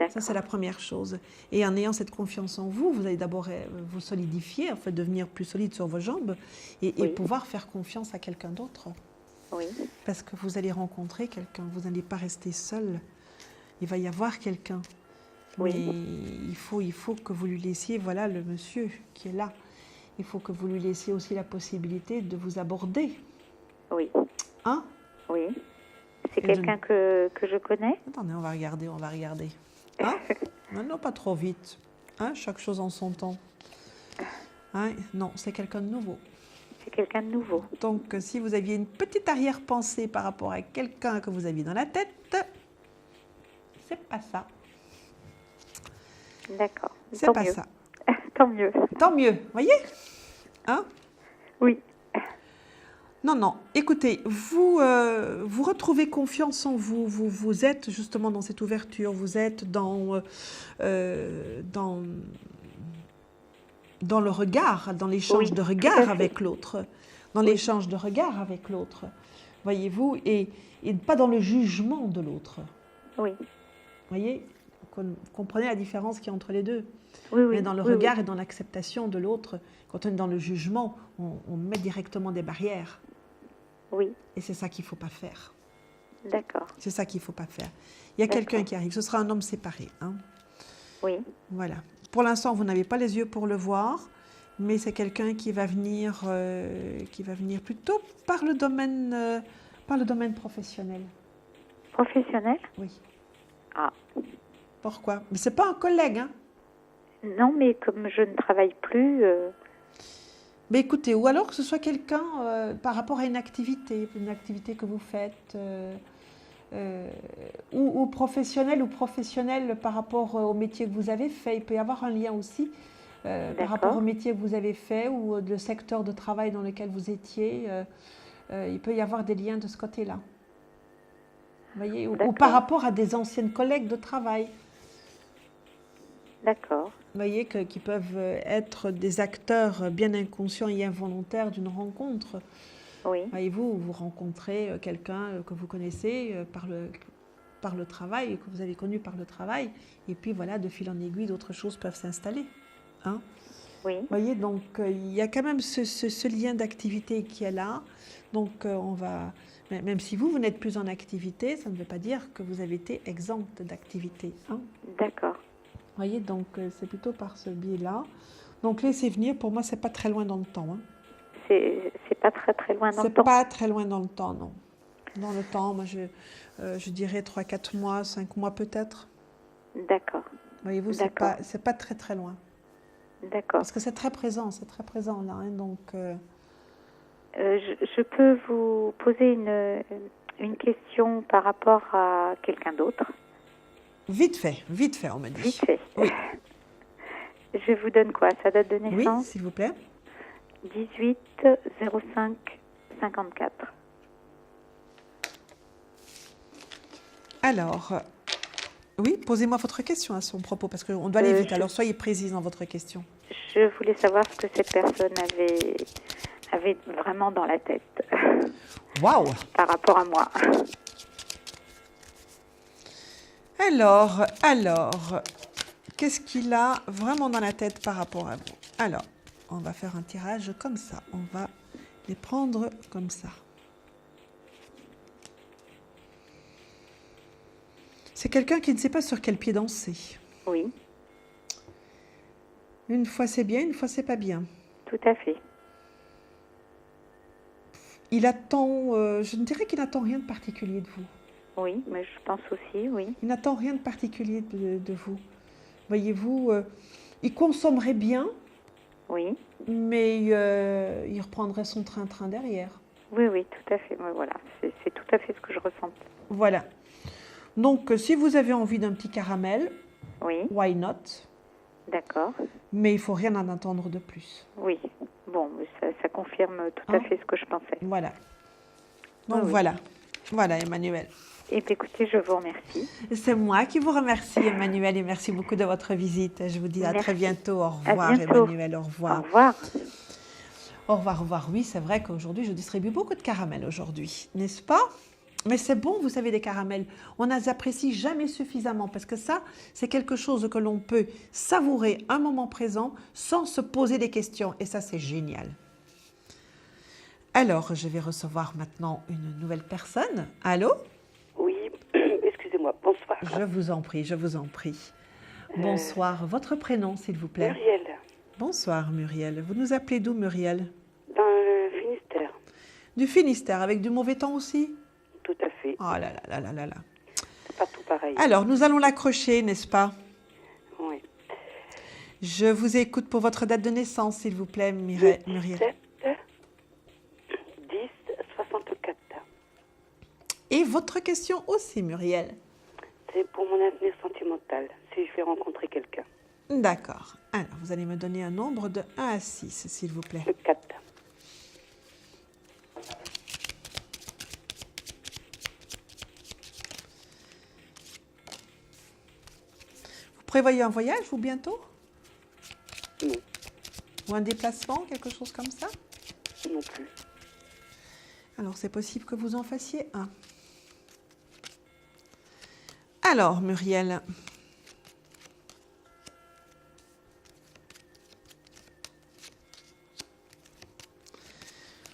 Ça, c'est la première chose. Et en ayant cette confiance en vous, vous allez d'abord vous solidifier, en fait, devenir plus solide sur vos jambes et pouvoir faire confiance à quelqu'un d'autre. Oui. Parce que vous allez rencontrer quelqu'un, vous n'allez pas rester seul. Il va y avoir quelqu'un. Oui. Mais il faut que vous lui laissiez, voilà, le monsieur qui est là. Il faut que vous lui laissiez aussi la possibilité de vous aborder. Oui. Hein? Oui. C'est quelqu'un que je connais? Attendez, on va regarder. Hein? Non, pas trop vite. Hein? Chaque chose en son temps. Hein? Non, c'est quelqu'un de nouveau. C'est quelqu'un de nouveau. Donc, si vous aviez une petite arrière-pensée par rapport à quelqu'un que vous aviez dans la tête, c'est pas ça. D'accord. C'est pas ça. Tant mieux. Tant mieux, voyez? Hein? Oui. Non. Écoutez, vous retrouvez confiance en vous. Vous êtes justement dans cette ouverture. Vous êtes dans le regard, dans l'échange de regard avec l'autre. Dans l'échange de regard avec l'autre. Voyez-vous? Et pas dans le jugement de l'autre. Oui. Voyez? Vous comprenez la différence qu'il y a entre les deux? Oui. Mais dans le regard et dans l'acceptation de l'autre, quand on est dans le jugement, on met directement des barrières. Oui. Et c'est ça qu'il ne faut pas faire. D'accord. C'est ça qu'il ne faut pas faire. Il y a quelqu'un qui arrive. Ce sera un homme séparé. Hein. Oui. Voilà. Pour l'instant, vous n'avez pas les yeux pour le voir, mais c'est quelqu'un qui va venir plutôt par le domaine professionnel. Professionnel? Oui. Ah. Pourquoi? Mais ce n'est pas un collègue, hein? Non, mais comme je ne travaille plus... Mais écoutez, ou alors que ce soit quelqu'un par rapport à une activité que vous faites, ou professionnel par rapport au métier que vous avez fait. Il peut y avoir un lien aussi par rapport au métier que vous avez fait ou le secteur de travail dans lequel vous étiez. Il peut y avoir des liens de ce côté-là. Vous voyez, ou par rapport à des anciennes collègues de travail. D'accord. Vous voyez, qui peuvent être des acteurs bien inconscients et involontaires d'une rencontre. Oui. Voyez-vous, vous rencontrez quelqu'un que vous connaissez par le travail, que vous avez connu par le travail, et puis voilà, de fil en aiguille, d'autres choses peuvent s'installer. Hein? Oui. Vous voyez, donc il y a quand même ce lien d'activité qui est là. Donc on va... Même si vous n'êtes plus en activité, ça ne veut pas dire que vous avez été exempte d'activité. Hein? D'accord. Vous voyez, donc c'est plutôt par ce biais-là. Donc laissez venir, pour moi, c'est pas très loin dans le temps. Hein. C'est pas très loin dans le temps. C'est pas très loin dans le temps, non. Dans le temps, moi, je dirais 3-4 mois, 5 mois peut-être. D'accord. Voyez-vous, c'est pas très loin. D'accord. Parce que c'est très présent là. Hein, donc, je peux vous poser une question par rapport à quelqu'un d'autre? Vite fait, on me dit. Vite fait. Oui. Je vous donne quoi? Sa date de naissance? Oui, s'il vous plaît. 18-05-54. Alors, oui, posez-moi votre question à son propos, parce qu'on doit aller vite. Alors, soyez précise dans votre question. Je voulais savoir ce que cette personne avait vraiment dans la tête. Waouh! Par rapport à moi. Alors, qu'est-ce qu'il a vraiment dans la tête par rapport à vous? Alors, On va faire un tirage comme ça. On va les prendre comme ça. C'est quelqu'un qui ne sait pas sur quel pied danser. Oui. Une fois c'est bien, une fois c'est pas bien. Tout à fait. Il attend, je ne dirais qu'il n'attend rien de particulier de vous. Oui, mais je pense aussi, oui. Il n'attend rien de particulier de vous. Voyez-vous, il consommerait bien. Oui. Mais il reprendrait son train-train derrière. Oui, oui, tout à fait. Oui, voilà, c'est tout à fait ce que je ressens. Voilà. Donc, si vous avez envie d'un petit caramel, oui. Why not? D'accord. Mais il faut rien en attendre de plus. Oui. Bon, ça confirme tout à fait ce que je pensais. Voilà. Donc oui. voilà. Voilà, Emmanuel. Eh bien, écoutez, je vous remercie. C'est moi qui vous remercie, Emmanuel, et merci beaucoup de votre visite. Je vous dis à très bientôt. Au revoir, Emmanuel. Au revoir. Au revoir. Au revoir, au revoir. Oui, c'est vrai qu'aujourd'hui, je distribue beaucoup de caramels aujourd'hui, n'est-ce pas? Mais c'est bon, vous savez, des caramels. On ne les apprécie jamais suffisamment parce que ça, c'est quelque chose que l'on peut savourer un moment présent sans se poser des questions. Et ça, c'est génial. Alors, je vais recevoir maintenant une nouvelle personne. Allô? Oui, excusez-moi, bonsoir. Je vous en prie, je vous en prie. Bonsoir, votre prénom, s'il vous plaît. Muriel. Bonsoir, Muriel. Vous nous appelez d'où, Muriel? Dans le Finistère. Du Finistère, avec du mauvais temps aussi? Tout à fait. Oh là là là là là là. C'est pas tout pareil. Alors, nous allons l'accrocher, n'est-ce pas? Oui. Je vous écoute pour votre date de naissance, s'il vous plaît, Muriel. 7, 10, 64. Et votre question aussi, Muriel? C'est pour mon avenir sentimental, si je vais rencontrer quelqu'un. D'accord. Alors, vous allez me donner un nombre de 1 à 6, s'il vous plaît. Le 4. Vous prévoyez un voyage, vous, bientôt? Non. Ou un déplacement, quelque chose comme ça? Non plus. Alors, c'est possible que vous en fassiez un. Alors, Muriel,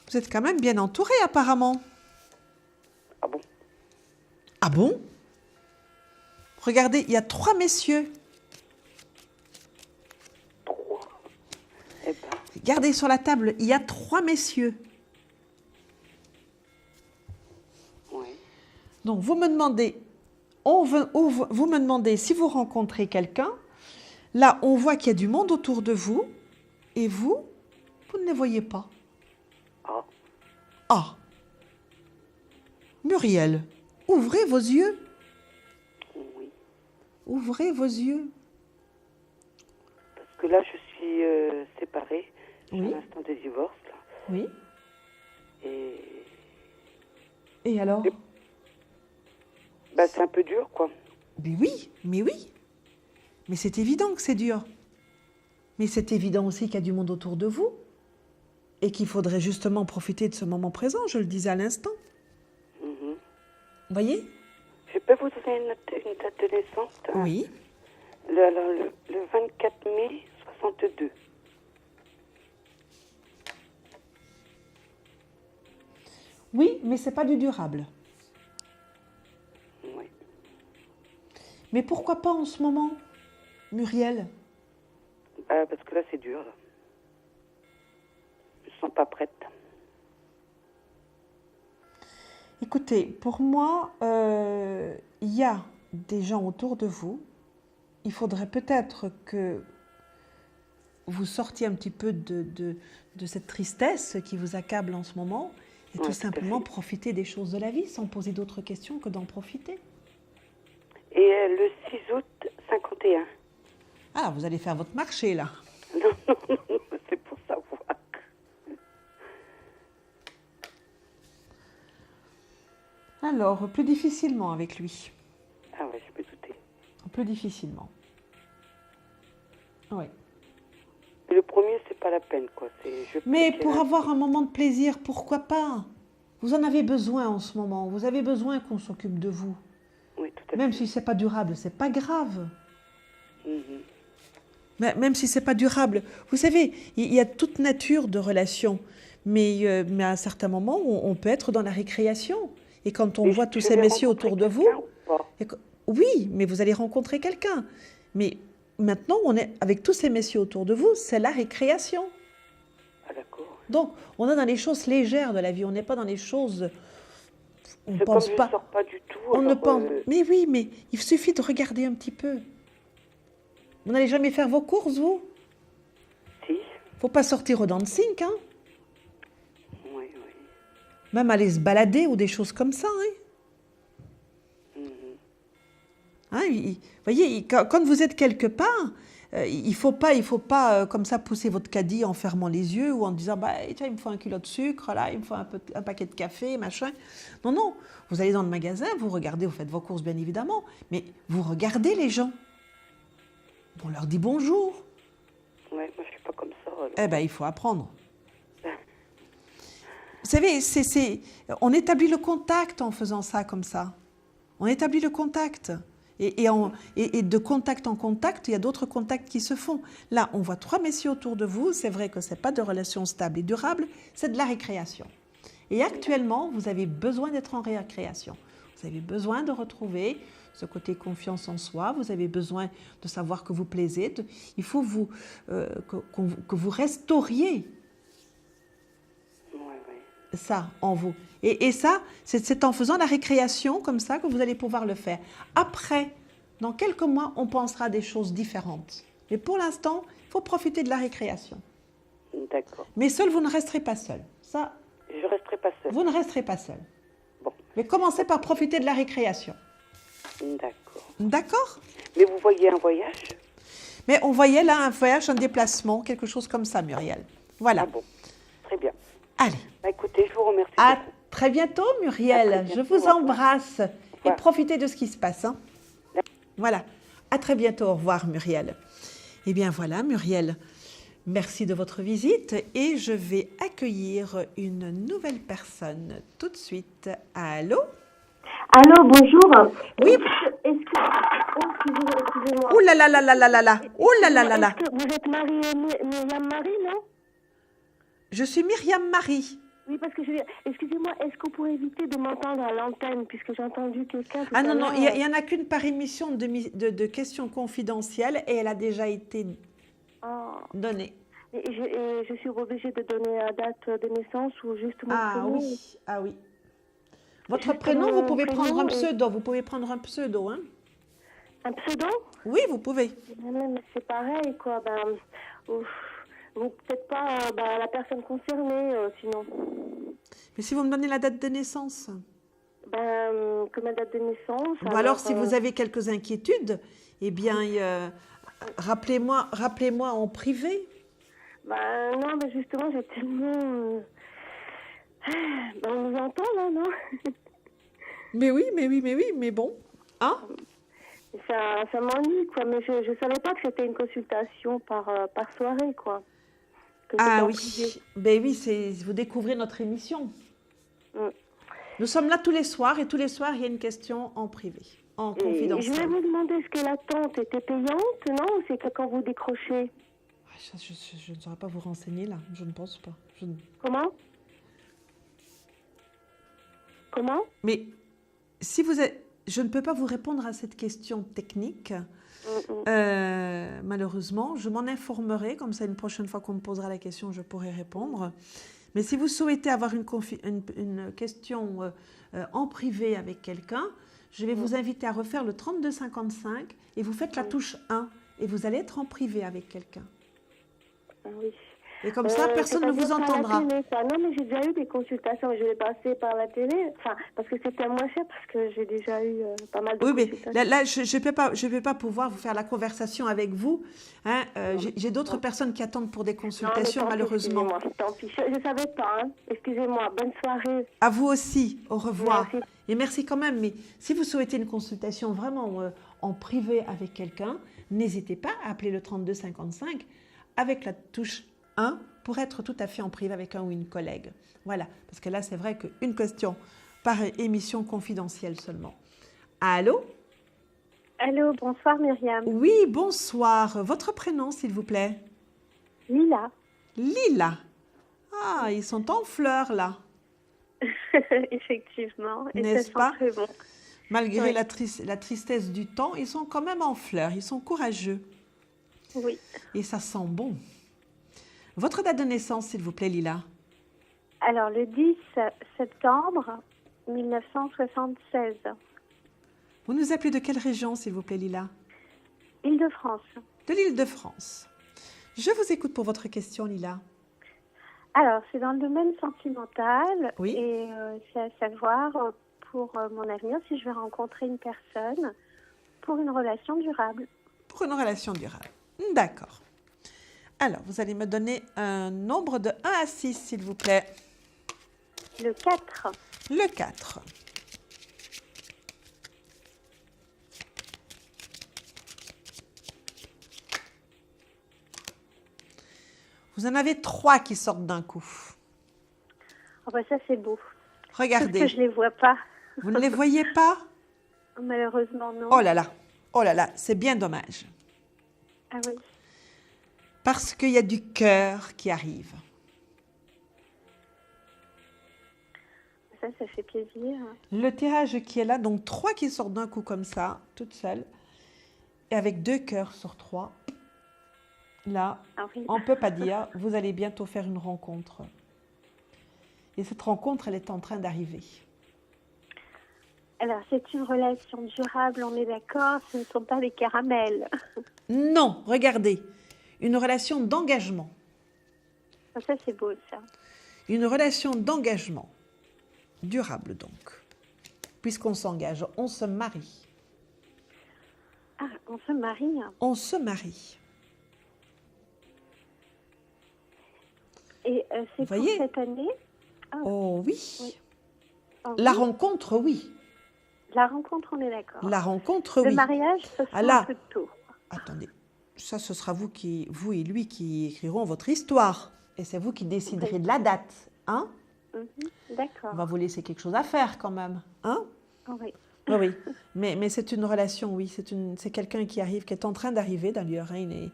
vous êtes quand même bien entourée, apparemment. Ah bon? Ah bon? Regardez, il y a 3 messieurs. 3? Eh ben. Regardez sur la table, il y a 3 messieurs. Oui. Donc, vous me demandez, vous me demandez si vous rencontrez quelqu'un. Là, on voit qu'il y a du monde autour de vous. Et vous ne les voyez pas. Ah. Ah. Muriel, ouvrez vos yeux. Oui. Ouvrez vos yeux. Parce que là, je suis séparée. Oui. J'ai l'instant des divorces. Là. Oui. Et alors? Bah, c'est un peu dur, quoi. Mais oui, mais oui. Mais c'est évident que c'est dur. Mais c'est évident aussi qu'il y a du monde autour de vous. Et qu'il faudrait justement profiter de ce moment présent, je le disais à l'instant. Mm-hmm. Vous voyez? Je peux vous donner une date de naissance? Oui. Le 24 mai 62. Oui, mais c'est pas du durable. Oui. Mais pourquoi pas en ce moment, Muriel? Parce que là, c'est dur. Là. Je ne sens pas prête. Écoutez, pour moi, il y a des gens autour de vous. Il faudrait peut-être que vous sortiez un petit peu de cette tristesse qui vous accable en ce moment et tout simplement profiter des choses de la vie sans poser d'autres questions que d'en profiter. Et le 6 août 51. Ah, vous allez faire votre marché, là. Non, c'est pour savoir. Alors, plus difficilement avec lui. Ah ouais, je peux douter. Plus difficilement. Oui. Le premier, c'est pas la peine, quoi. Mais pour avoir un moment de plaisir, pourquoi pas? Vous en avez besoin en ce moment. Vous avez besoin qu'on s'occupe de vous. Oui, tout à fait. Même si c'est pas durable, c'est pas grave. Mm-hmm. Même si ce n'est pas durable. Vous savez, il y a toute nature de relations. Mais à un certain moment, on peut être dans la récréation. Et quand on voit tous ces messieurs autour de vous... Oui, mais vous allez rencontrer quelqu'un. Mais maintenant, on est avec tous ces messieurs autour de vous, c'est la récréation. Ah, d'accord. Donc, on est dans les choses légères de la vie. On n'est pas dans les choses... On C'est pense comme pas. je ne sors pas du tout. On ne alors, pense... Mais oui, mais il suffit de regarder un petit peu. Vous n'allez jamais faire vos courses, vous? Si. Faut pas sortir au dancing, hein? Oui. Même aller se balader ou des choses comme ça, hein? Hein, vous voyez, quand vous êtes quelque part, il faut pas comme ça pousser votre caddie en fermant les yeux ou en disant bah, tiens, il me faut un kilo de sucre, là, il me faut un paquet de café, machin. Non, non, vous allez dans le magasin, vous regardez, vous faites vos courses bien évidemment, mais vous regardez les gens. On leur dit bonjour. Oui, moi je suis pas comme ça. Alors. Eh bien, il faut apprendre. Vous savez, on établit le contact en faisant ça comme ça. On établit le contact. Et de contact en contact, il y a d'autres contacts qui se font. Là, on voit 3 messieurs autour de vous. C'est vrai que ce n'est pas de relation stable et durable, c'est de la récréation. Et actuellement, vous avez besoin d'être en récréation. Vous avez besoin de retrouver ce côté confiance en soi. Vous avez besoin de savoir que vous plaisez. Il faut que vous restauriez ça en vous. Et ça, c'est en faisant la récréation comme ça que vous allez pouvoir le faire. Après, dans quelques mois, on pensera à des choses différentes. Mais pour l'instant, il faut profiter de la récréation. D'accord. Mais seul, vous ne resterez pas seul. Ça, je ne resterai pas seul. Vous ne resterez pas seul. Bon. Mais commencez par profiter de la récréation. D'accord. D'accord? Mais vous voyez un voyage? Mais on voyait là un voyage, un déplacement, quelque chose comme ça, Muriel. Voilà. Ah bon, très bien. Allez. Bah, écoutez, je vous remercie. À très bientôt, Muriel. À très bientôt, je vous embrasse. Et profitez de ce qui se passe. Hein. Voilà. À très bientôt. Au revoir, Muriel. Eh bien, voilà, Muriel. Merci de votre visite et je vais accueillir une nouvelle personne tout de suite. Allô? Allô, bonjour. Oui. Excusez-moi. Ouh là là là là là là là. Ouh là là là là. Vous êtes Myriam Marie, non? Je suis Myriam Marie. Oui, parce que excusez-moi, est-ce qu'on pourrait éviter de m'entendre à l'antenne puisque j'ai entendu quelqu'un... Ah non, non, il n'y en a qu'une par émission de questions confidentielles et elle a déjà été donnée. Et je suis obligée de donner la date de naissance ou juste mon prénom? Oui, ah oui. Votre prénom, vous pouvez prendre un pseudo. Vous pouvez prendre un pseudo, hein? Un pseudo? Oui, vous pouvez. Mais c'est pareil, quoi. Ou peut-être pas la personne concernée, sinon. Mais si vous me donnez la date de naissance? Comme la date de naissance. Bon, alors si vous avez quelques inquiétudes, eh bien, rappelez-moi en privé. Non, mais justement, j'ai tellement... on nous entend, là, non? Mais bon. Hein? Ça m'ennuie, quoi. Mais je ne savais pas que c'était une consultation par soirée, quoi. Ah oui, ben oui, vous découvrez notre émission. Nous sommes là tous les soirs et tous les soirs, il y a une question en privé, en confidentiel. Je voulais vous demander, est-ce que l'attente était payante, non? Ou c'est que quand vous décrochez? Je ne saurais pas vous renseigner là, je ne pense pas. Comment? Mais si vous êtes... Je ne peux pas vous répondre à cette question technique. Malheureusement, je m'en informerai, comme ça une prochaine fois qu'on me posera la question, je pourrai répondre. Mais si vous souhaitez avoir une question en privé avec quelqu'un, je vais vous inviter à refaire le 3255 et vous faites la touche 1 et vous allez être en privé avec quelqu'un. Oui. Et comme ça, personne ne vous entendra. Non, mais j'ai déjà eu des consultations. Je vais passer par la télé, parce que c'était moins cher, parce que j'ai déjà eu pas mal de consultations. Mais là je vais pas pouvoir vous faire la conversation avec vous. Hein, j'ai d'autres personnes qui attendent pour des consultations, malheureusement. Tant pis, je ne savais pas. Hein. Excusez-moi, bonne soirée. À vous aussi, au revoir. Merci. Et merci quand même. Mais si vous souhaitez une consultation vraiment en privé avec quelqu'un, n'hésitez pas à appeler le 3255 avec la touche 1 pour être tout à fait en privé avec un ou une collègue. Voilà, parce que là, c'est vrai qu'une question par émission confidentielle seulement. Allô? Allô, bonsoir Myriam. Oui, bonsoir. Votre prénom, s'il vous plaît? Lila. Lila. Ah, ils sont en fleurs, là. Effectivement. Et ça N'est-ce sent pas? très bon. Malgré Oui. la tristesse du temps, ils sont quand même en fleurs. Ils sont courageux. Oui. Et ça sent bon. Votre date de naissance, s'il vous plaît, Lila? Alors, le 10 septembre 1976. Vous nous appelez de quelle région, s'il vous plaît, Lila? Île-de-France. De l'Île-de-France. Je vous écoute pour votre question, Lila. Alors, c'est dans le domaine sentimental. Oui. Et c'est à savoir pour mon avenir si je vais rencontrer une personne pour une relation durable. Pour une relation durable. D'accord. Alors, vous allez me donner un nombre de 1 à 6, s'il vous plaît. Le 4. Le 4. Vous en avez 3 qui sortent d'un coup. Oh bah ça, c'est beau. Regardez. Parce que je ne les vois pas. Vous ne les voyez pas? Malheureusement, non. Oh là là. Oh là là, c'est bien dommage. Ah oui. Parce qu'il y a du cœur qui arrive. Ça fait plaisir. Le tirage qui est là, donc 3 qui sortent d'un coup comme ça, toute seule, et avec 2 cœurs sur 3. Là, Ah oui. on ne peut pas dire, vous allez bientôt faire une rencontre. Et cette rencontre, elle est en train d'arriver. Alors, c'est une relation durable, on est d'accord, ce ne sont pas des caramels. Non, regardez, une relation d'engagement. Ah, ça, c'est beau, ça. Une relation d'engagement. Durable, donc. Puisqu'on s'engage, on se marie. Ah, on se marie. On se marie. Et c'est pour voyez cette année? Oh oui. Oui. Oh, La oui. rencontre, oui. La rencontre, on est d'accord. La rencontre, oui. Le mariage, ce sera Ah là. un peu tôt. Attendez, ça, ce sera vous et lui qui écriront votre histoire. Et c'est vous qui déciderez Oui. de la date. Hein? D'accord. On va vous laisser quelque chose à faire quand même. Hein? Oh, oui. Oui, oui. Mais c'est une relation, oui. C'est quelqu'un qui arrive, qui est en train d'arriver d'ailleurs. Hein,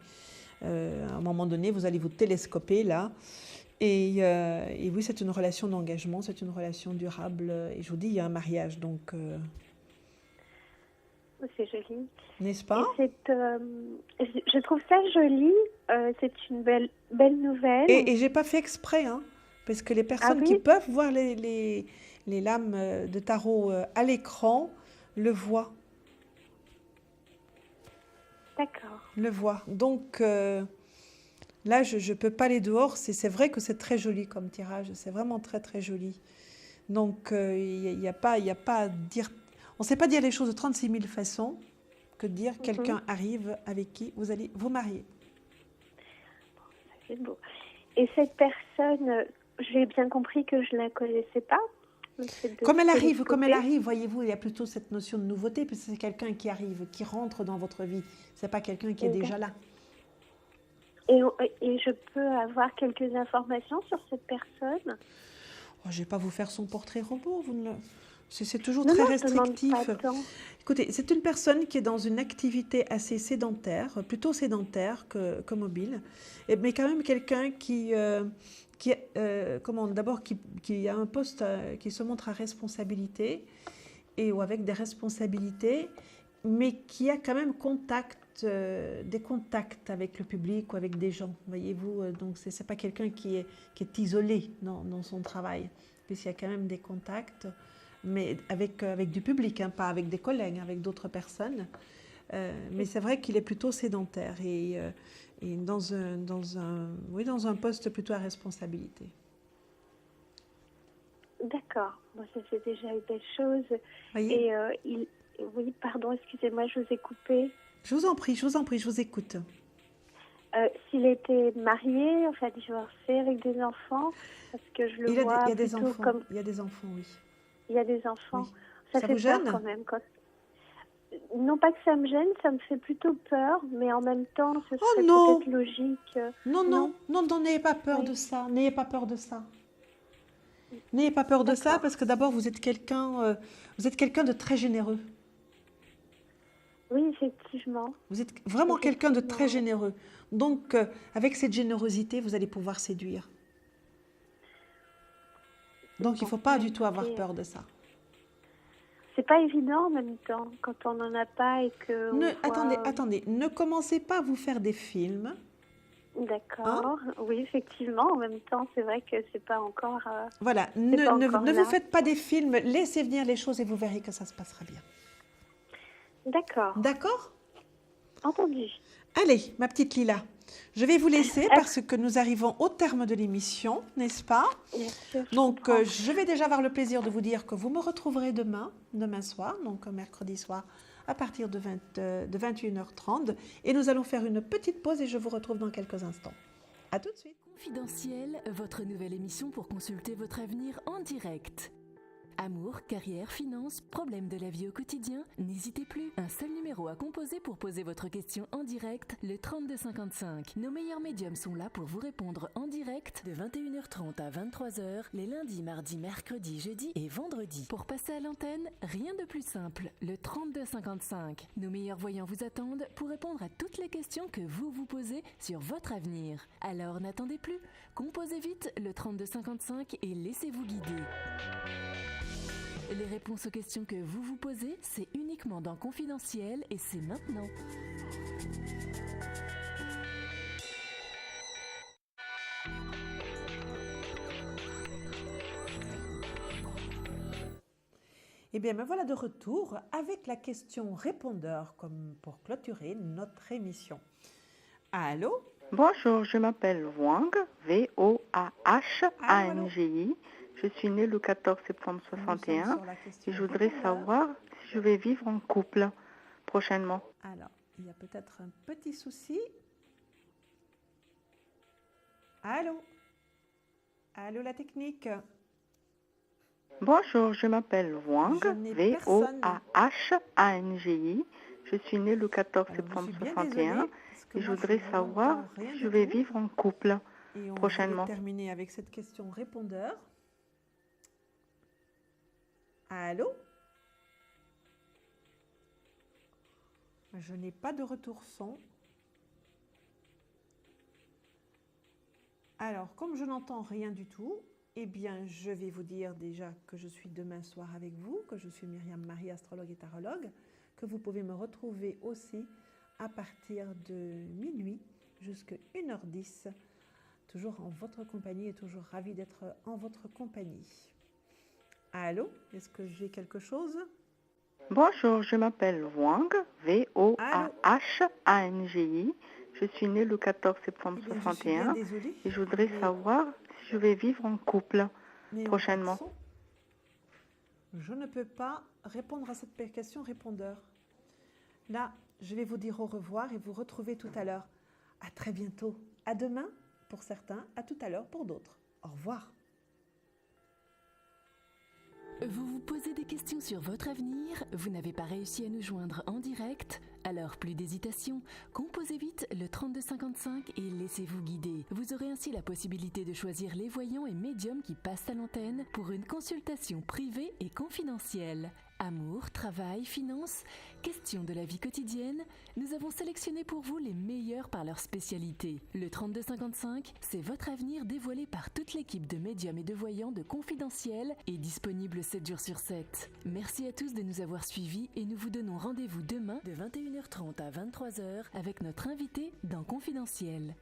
à un moment donné, vous allez vous télescoper là. Et oui, c'est une relation d'engagement, c'est une relation durable. Et je vous dis, il y a un mariage, donc... C'est joli. N'est-ce pas? Et je trouve ça joli. C'est une belle nouvelle. Et j'ai pas fait exprès, hein, parce que les personnes qui peuvent voir les lames de tarot à l'écran le voient. D'accord. Le voient. Donc là, je ne peux pas aller dehors. C'est vrai que c'est très joli comme tirage. C'est vraiment très, très joli. Donc, il n'y a pas à dire... On ne sait pas dire les choses de 36 000 façons que de dire quelqu'un arrive avec qui vous allez vous marier. C'est beau. Et cette personne, j'ai bien compris que je ne la connaissais pas. Comme elle arrive, voyez-vous, il y a plutôt cette notion de nouveauté, puisque c'est quelqu'un qui arrive, qui rentre dans votre vie. Ce n'est pas quelqu'un qui est déjà là. Et je peux avoir quelques informations sur cette personne? Je ne vais pas vous faire son portrait robot. C'est toujours très restrictif. Écoutez, c'est une personne qui est dans une activité assez sédentaire, plutôt sédentaire que mobile, mais quand même quelqu'un qui a un poste qui se montre à responsabilité ou avec des responsabilités, mais qui a quand même des contacts avec le public ou avec des gens, voyez-vous. Donc, ce n'est pas quelqu'un qui est isolé dans son travail, puisqu'il y a quand même des contacts, mais avec du public, hein, pas avec des collègues, avec d'autres personnes. Mais c'est vrai qu'il est plutôt sédentaire et dans un poste plutôt à responsabilité. D'accord. Bon, ça c'est déjà une belle chose. Voyez? Et oui, pardon, excusez-moi, je vous ai coupé. Je vous en prie, je vous écoute. S'il était marié, enfin divorcé, avec des enfants, parce que je le vois il y a des plutôt enfants. comme... Il y a des enfants, oui. Il y a des enfants. Oui. Ça Ça fait vous peur gêne? quand même. Non pas que ça me gêne, ça me fait plutôt peur, mais en même temps, ce serait peut-être logique. Non, n'ayez pas peur de ça. N'ayez pas peur de ça. N'ayez pas peur de ça, parce que d'abord, vous êtes quelqu'un de très généreux. Oui, effectivement. Vous êtes vraiment quelqu'un de très généreux. Donc, avec cette générosité, vous allez pouvoir séduire. Donc, il ne faut pas du tout avoir peur de ça. C'est pas évident en même temps, quand on n'en a pas et que... Attendez. Ne commencez pas à vous faire des films. D'accord. Oui, effectivement. En même temps, c'est vrai que c'est pas encore... Voilà. Ne vous faites pas des films. Laissez venir les choses et vous verrez que ça se passera bien. D'accord. D'accord ? Entendu. Allez, ma petite Lila, je vais vous laisser parce que nous arrivons au terme de l'émission, n'est-ce pas ? Bien sûr. Donc, je vais déjà avoir le plaisir de vous dire que vous me retrouverez demain soir, donc mercredi soir, à partir de 21h30. Et nous allons faire une petite pause et je vous retrouve dans quelques instants. À tout de suite. Confidentiel, votre nouvelle émission pour consulter votre avenir en direct. Amour, carrière, finances, problèmes de la vie au quotidien, n'hésitez plus. Un seul numéro à composer pour poser votre question en direct, le 3255. Nos meilleurs médiums sont là pour vous répondre en direct de 21h30 à 23h, les lundis, mardis, mercredis, jeudis et vendredis. Pour passer à l'antenne, rien de plus simple, le 3255. Nos meilleurs voyants vous attendent pour répondre à toutes les questions que vous vous posez sur votre avenir. Alors n'attendez plus, composez vite le 3255 et laissez-vous guider. Les réponses aux questions que vous vous posez, c'est uniquement dans Confidentiel et c'est maintenant. Eh bien, me voilà de retour avec la question répondeur comme pour clôturer notre émission. Allô ? Bonjour, je m'appelle Wang, V-O-A-H-A-N-G-I. Je suis née le 14 septembre 61 et je voudrais savoir si je vais vivre en couple prochainement. Alors, il y a peut-être un petit souci. Allô ? Allô, la technique ? Bonjour, je m'appelle Wang, V-O-A-H-A-N-G-I. Je suis née le 14 septembre 61 et je voudrais savoir si je vais vivre en couple prochainement. On va terminer avec cette question répondeur. Allô ? Je n'ai pas de retour son. Alors, comme je n'entends rien du tout, eh bien, je vais vous dire déjà que je suis demain soir avec vous, que je suis Myriam Marie, astrologue et tarologue, que vous pouvez me retrouver aussi à partir de minuit jusqu'à 1h10, toujours en votre compagnie et toujours ravie d'être en votre compagnie. Allô, est-ce que j'ai quelque chose ? Bonjour, je m'appelle Wang, V-O-A-H-A-N-G-I. Je suis née le 14 septembre 61 et je voudrais savoir si je vais vivre en couple prochainement. Je ne peux pas répondre à cette question répondeur. Là, je vais vous dire au revoir et vous retrouver tout à l'heure. À très bientôt. À demain pour certains, à tout à l'heure pour d'autres. Au revoir. Vous vous posez des questions sur votre avenir ? Vous n'avez pas réussi à nous joindre en direct ? Alors plus d'hésitation, composez vite le 3255 et laissez-vous guider. Vous aurez ainsi la possibilité de choisir les voyants et médiums qui passent à l'antenne pour une consultation privée et confidentielle. Amour, travail, finances, questions de la vie quotidienne, nous avons sélectionné pour vous les meilleurs par leur spécialité. Le 3255, c'est votre avenir dévoilé par toute l'équipe de médiums et de voyants de Confidentiel et disponible 7 jours sur 7. Merci à tous de nous avoir suivis et nous vous donnons rendez-vous demain de 21h30 à 23h avec notre invité dans Confidentiel.